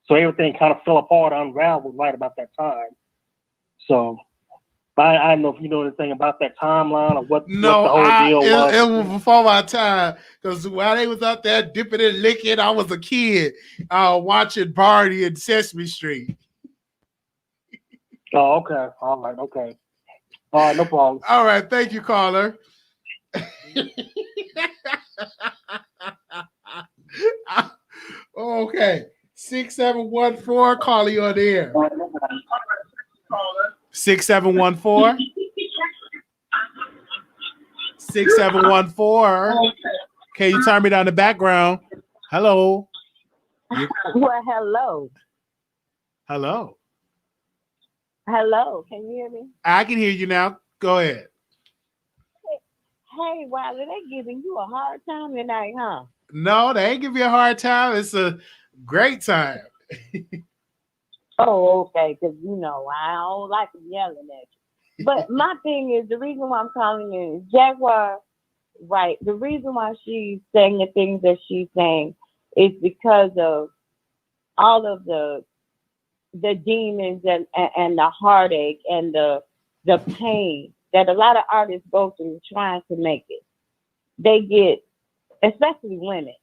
so everything kind of fell apart, unraveled right about that time. So I don't know if you know anything about that timeline or what the whole deal was. It was before my time, because while they was out there dipping and licking, I was a kid watching Barney and Sesame Street. Oh, okay. All right. Okay. All right. No problem. All right. Thank you, caller. Okay. 6714, call you on the air. 6714. 6714. Can you turn me down the background? Hello. Well, hello. Hello. Hello. Can you hear me? I can hear you now. Go ahead. Hey, Wiley, they giving you a hard time tonight, huh? No, they ain't give you a hard time. It's a great time. Oh, okay, because I don't like them yelling at you. But my thing is, the reason why I'm calling you is Jaguar Wright. The reason why she's saying the things that she's saying is because of all of the demons and the heartache and the pain that a lot of artists go through trying to make it. They get, especially women,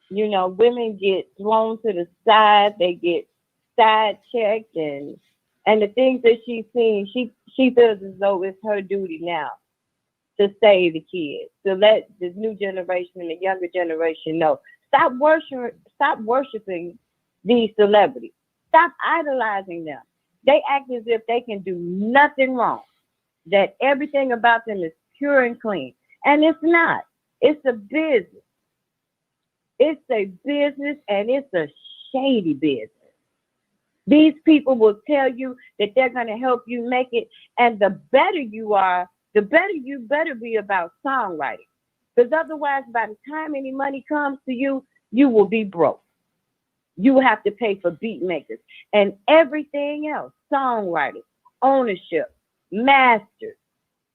women get thrown to the side. They get side checked and the things that she's seen, she feels as though it's her duty now to save the kids, to let this new generation and the younger generation know. Stop worshiping these celebrities. Stop idolizing them. They act as if they can do nothing wrong, that everything about them is pure and clean. And it's not. It's a business. It's a business, and it's a shady business. These people will tell you that they're going to help you make it. And the better you are, the better you better be about songwriting. Because otherwise, by the time any money comes to you, you will be broke. You will have to pay for beat makers and everything else, songwriters, ownership, masters.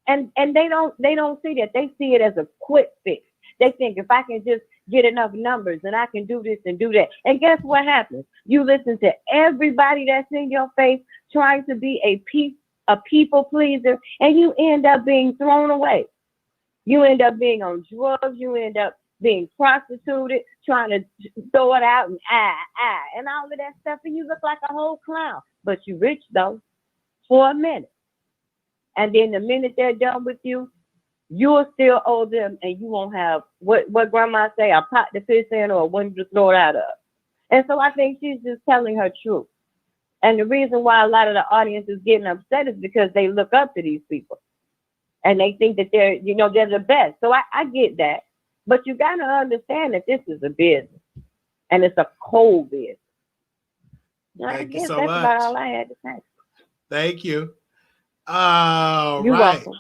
And they don't see that. They see it as a quick fix. They think if I can just get enough numbers and I can do this and do that. And guess what happens? You listen to everybody that's in your face trying to be a people pleaser, and you end up being thrown away. You end up being on drugs. You end up being prostituted, trying to throw it out and and all of that stuff, and you look like a whole clown. But you rich though, for a minute. And then the minute they're done with you, you'll still owe them, and you won't have what grandma say, a pot to fish in or one to throw it out of. And so I think she's just telling her truth. And the reason why a lot of the audience is getting upset is because they look up to these people. And they think that they're the best. So I get that. But you got to understand that this is a business. And it's a cold business. Thank you so that's much. about all I had to say. Thank you. You're right. welcome.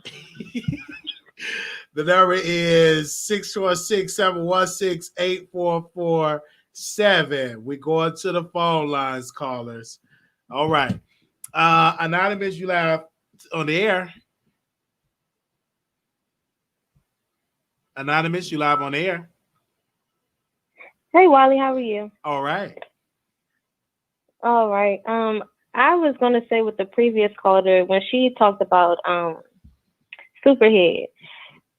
The number is 646-716-8447. We're going to the phone lines, callers. All right. Anonymous, you live on the air. Anonymous, you live on the air. Hey, Wiley, how are you? All right. All right. I was going to say with the previous caller, when she talked about Superhead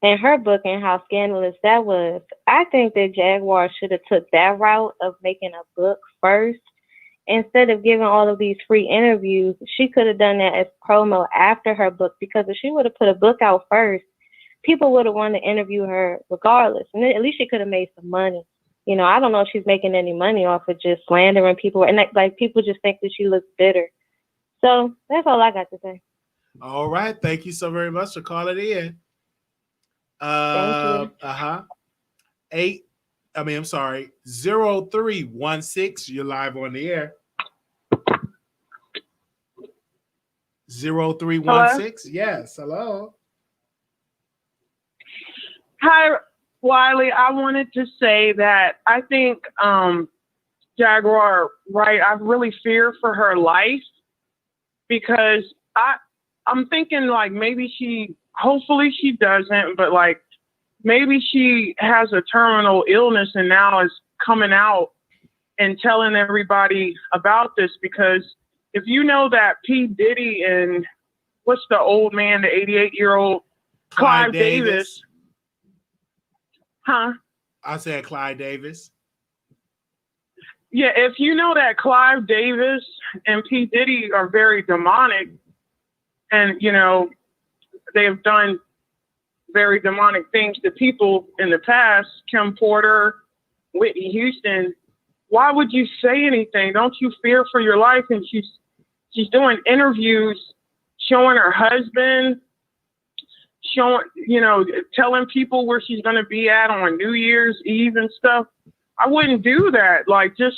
and her book and how scandalous that was, I think that Jaguar should have took that route of making a book first. Instead of giving all of these free interviews, she could have done that as promo after her book, because if she would have put a book out first, people would have wanted to interview her regardless. And then at least she could have made some money. I don't know if she's making any money off of just slandering people. And like people just think that she looks bitter. So that's all I got to say. All right. Thank you so very much for calling in. Thank you. 0316. You're live on the air. 0316. Yes. Hello. Hi, Wiley. I wanted to say that I think Jaguar Wright, I really fear for her life because I'm thinking like maybe hopefully she doesn't, but like maybe she has a terminal illness and now is coming out and telling everybody about this, because if you know that P. Diddy and what's the old man, the 88-year-old Clive Davis. Huh? I said Clyde Davis. Yeah, if you know that Clive Davis and P. Diddy are very demonic and, you know, they've done very demonic things to people in the past, Kim Porter, Whitney Houston, why would you say anything? Don't you fear for your life? And she's doing interviews, showing her husband, showing, you know, telling people where she's going to be at on New Year's Eve and stuff. I wouldn't do that. Like, just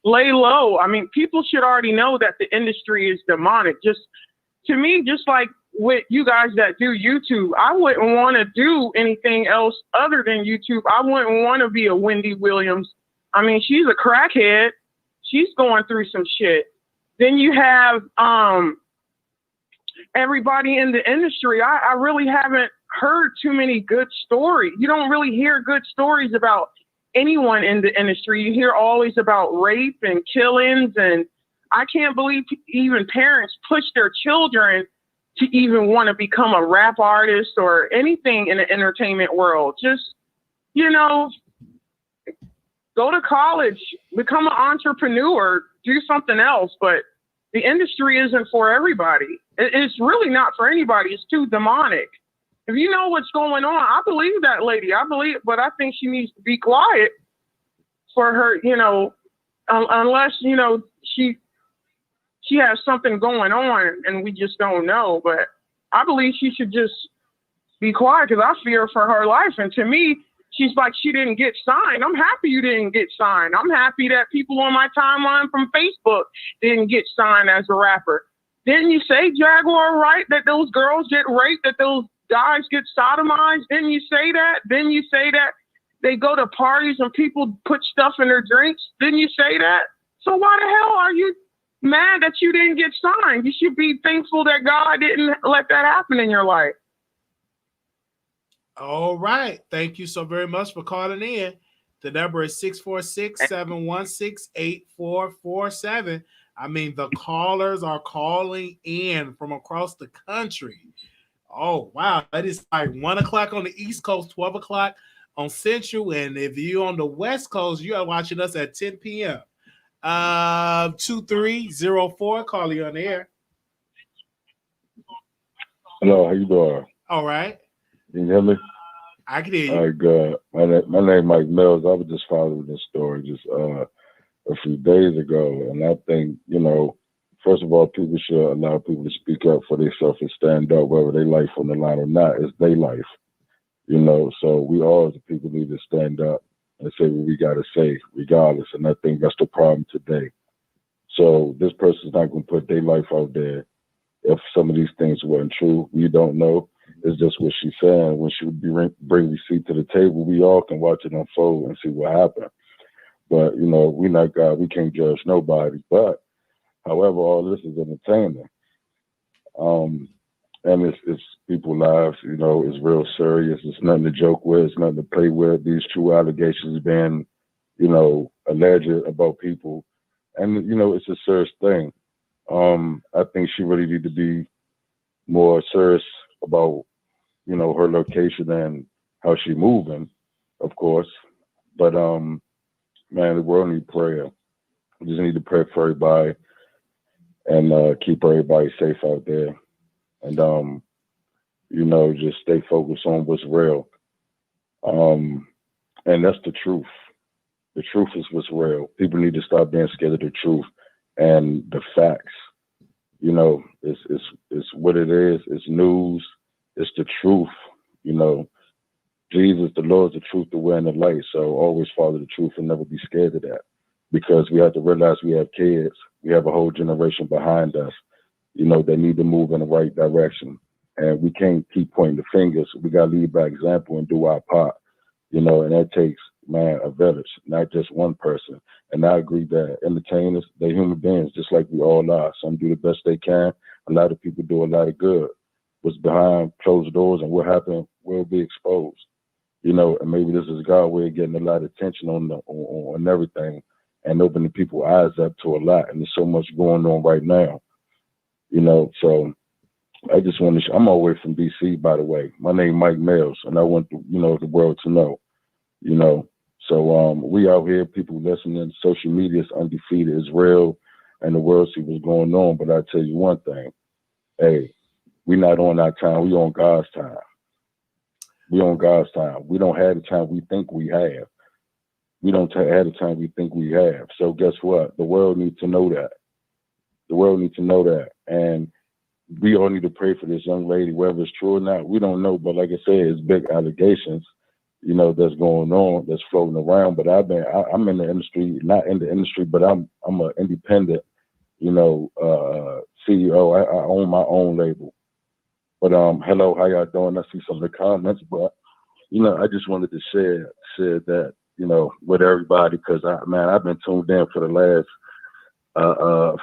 lay low. I mean, people should already know that the industry is demonic. Just, to me, just like with you guys that do YouTube, I wouldn't want to do anything else other than YouTube. I wouldn't want to be a Wendy Williams. I mean, she's a crackhead. She's going through some shit. Then you have everybody in the industry. I really haven't heard too many good stories. You don't really hear good stories about anyone in the industry. You hear always about rape and killings, and I can't believe even parents push their children to even want to become a rap artist or anything in the entertainment world. Just, you know, go to college, become an entrepreneur, do something else. But the industry isn't for everybody. It's really not for anybody. It's too demonic. If you know what's going on, I believe that lady. But I think she needs to be quiet for her, you know, unless, you know, she has something going on and we just don't know. But I believe she should just be quiet because I fear for her life. And to me, she's like, she didn't get signed. I'm happy you didn't get signed. I'm happy that people on my timeline from Facebook didn't get signed as a rapper. Didn't you say, Jaguar Wright, that those girls get raped, that those guys get sodomized? Didn't you say that? Didn't you say that they go to parties and people put stuff in their drinks? Didn't you say that? So why the hell are you mad that you didn't get signed? You should be thankful that God didn't let that happen in your life. All right. Thank you so very much for calling in. The number is 646-716-8447. I mean, the callers are calling in from across the country. Oh, wow. It is like 1 o'clock on the East Coast, 12 o'clock on Central. And if you're on the West Coast, you are watching us at 10 p.m. 2304, call you on the air. Hello, how you doing? All right. Can you hear me? I can hear you. All right, good. My name is Mike Mills. I was just following this story just a few days ago, and I think, you know, first of all, people should allow people to speak up for themselves and stand up, whether their life on the line or not. It's their life, you know. So we all as people need to stand up and say what we got to say, regardless. And I think that's the problem today. So this person's not going to put their life out there if some of these things weren't true. We don't know. It's just what she's saying. When she bring receipt to the table, we all can watch it unfold and see what happened. But, you know, we're not God. We can't judge nobody. But, however, all this is entertainment. And it's people's lives, you know, it's real serious. It's nothing to joke with. It's nothing to play with. These true allegations being, you know, alleged about people. And, you know, it's a serious thing. I think she really need to be more serious about, you know, her location and how she moving, of course. But, man, the world need prayer. We just need to pray for everybody and keep everybody safe out there. And, you know, just stay focused on what's real. And that's the truth. The truth is what's real. People need to stop being scared of the truth and the facts. You know, it's what it is. It's news. It's the truth. You know, Jesus, the Lord, is the truth, the way, and the light. So always follow the truth and never be scared of that. Because we have to realize we have kids. We have a whole generation behind us. You know, they need to move in the right direction. And we can't keep pointing the fingers. We got to lead by example and do our part, you know, and that takes, man, a village, not just one person. And I agree that entertainers, they're human beings, just like we all are. Some do the best they can. A lot of people do a lot of good. What's behind closed doors and what happened will be exposed, you know, and maybe this is God's way of getting a lot of attention on everything and opening people's eyes up to a lot. And there's so much going on right now, you know, so I just want to, I'm all the way from DC, by the way. My name is Mike Mills, and I want the, you know, the world to know, you know. So we out here, people listening, social media is undefeated, it's real, and the world see what's going on. But I tell you one thing, hey, we not on our time, we on God's time. We on God's time. We don't have the time we think we have. We don't have the time we think we have. So guess what? The world needs to know that. The world needs to know that. And we all need to pray for this young lady, whether it's true or not. We don't know, but like I said, it's big allegations, you know, that's going on, that's floating around. But I'm in the industry, not in the industry, but I'm an independent, you know, CEO. I own my own label. But hello, how y'all doing? I see some of the comments, but you know, I just wanted to share that, you know, with everybody, because I've been tuned in for the last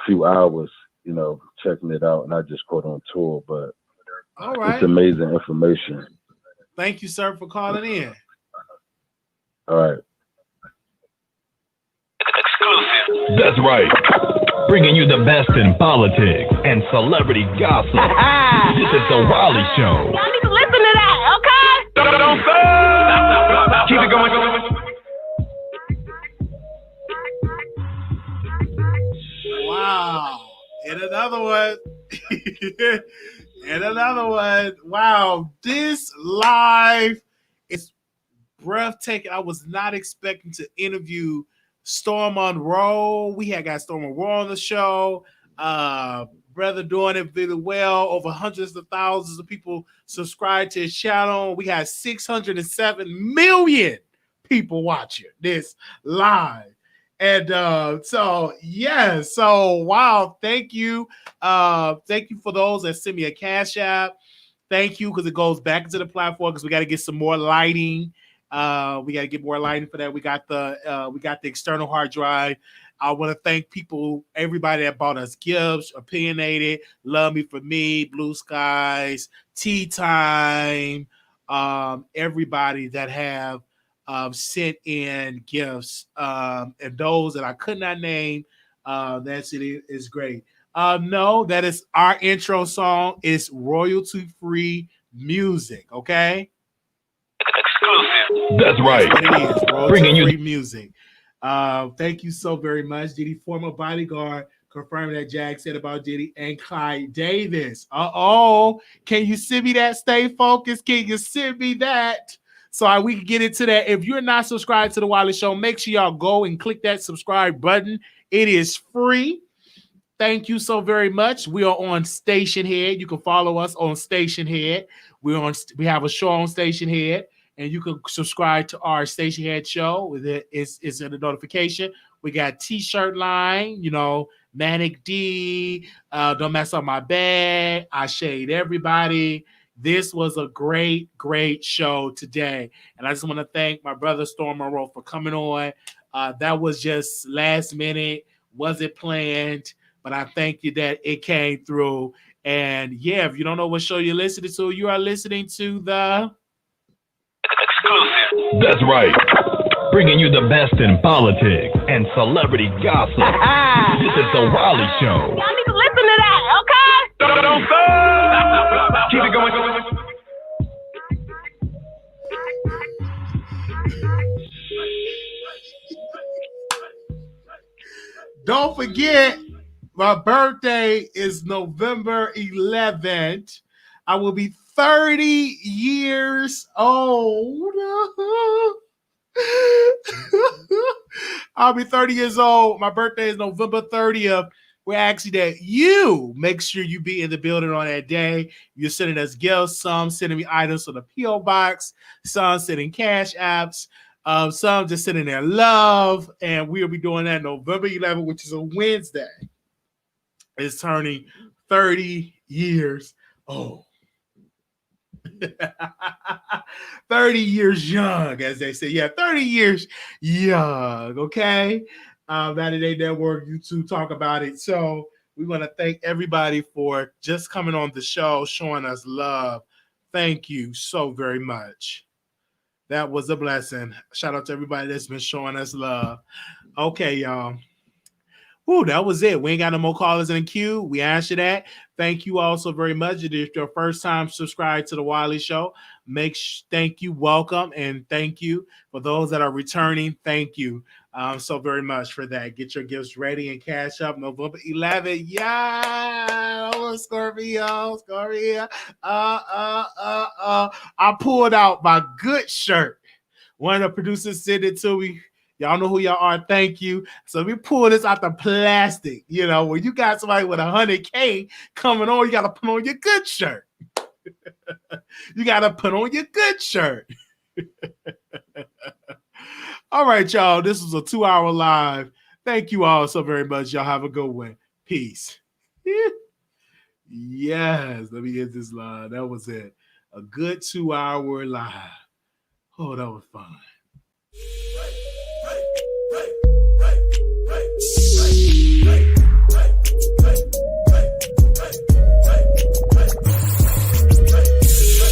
few hours, you know, checking it out, and I just caught on tour, but all right, it's amazing information. Thank you, sir, for calling in. All right. Exclusive. That's right. Bringing you the best in politics and celebrity gossip. This is the Wiley Show. Y'all need to listen to that, okay? Don't stop. Keep it going. Wow. And another one. And another one. Wow. This live is breathtaking. I was not expecting to interview Storm Monroe. We had got Storm Monroe on the show. Brother doing it really well. Over hundreds of thousands of people subscribed to his channel. We had 607 million people watching this live. And so wow, thank you. Thank you for those that send me a Cash App. Thank you, because it goes back into the platform, because we got to get some more lighting. We got to get more lighting for that. We got the external hard drive. I want to thank people, everybody that bought us gifts, Opinionated, Love Me for Me, Blue Skies, Tea Time, everybody that have sent in gifts, and those that I could not name. That's it is great. No, that is our intro song. It's royalty-free music, okay? Exclusive. That's right. That's what it is. Bringing you Royalty-free music. Thank you so very much, Diddy. Former bodyguard confirming that Jag said about Diddy and Clyde Davis. Can you send me that? Stay focused. Can you send me that? So we can get into that. If you're not subscribed to the Wiley Show, make sure y'all go and click that subscribe button. It is free. Thank you so very much. We are on Station Head. You can follow us on Station Head. We have a show on Station Head, and you can subscribe to our Station Head show. It's in the notification. We got T-shirt line, you know, Manic D, Don't Mess Up My Bag, I Shade Everybody. This was a great, great show today. And I just want to thank my brother Storm Monroe for coming on. That was just last minute, wasn't planned, but I thank you that it came through. And yeah, if you don't know what show you're listening to, you are listening to the Exclusive. That's right. Bringing you the best in politics and celebrity gossip. This is the Wiley Show. Y'all need to listen to that, okay? Don't stop. Keep it going. Don't forget, my birthday is November 11th. I will be 30 years old. I'll be 30 years old. My birthday is November 30th. We're asking that you make sure you be in the building on that day. You're sending us gifts, some sending me items to the P.O. box, some sending cash apps, some just sending their love. And we'll be doing that November 11th, which is a Wednesday. It's turning 30 years old. 30 years young, as they say. Yeah, 30 years young. Okay. Validate Network, YouTube, talk about it. So we want to thank everybody for just coming on the show, showing us love. Thank you so very much. That was a blessing. Shout out to everybody that's been showing us love. Okay, y'all. Woo, that was it. We ain't got no more callers in the queue. We answered that. Thank you all so very much. If it's your first time subscribed to the Wiley Show, thank you, welcome, and thank you. For those that are returning, thank you so very much for that. Get your gifts ready and cash up November 11th. Yeah, Scorpio. I pulled out my good shirt. One of the producers sent it to me. Y'all know who y'all are. Thank you. So we pull this out the plastic. You know, when you got somebody with 100K coming on, you got to put on your good shirt. You got to put on your good shirt. All right, y'all. This was a 2-hour live. Thank you all so very much. Y'all have a good one. Peace. Yes. Let me get this live. That was it. A good 2-hour live. Oh, that was fun.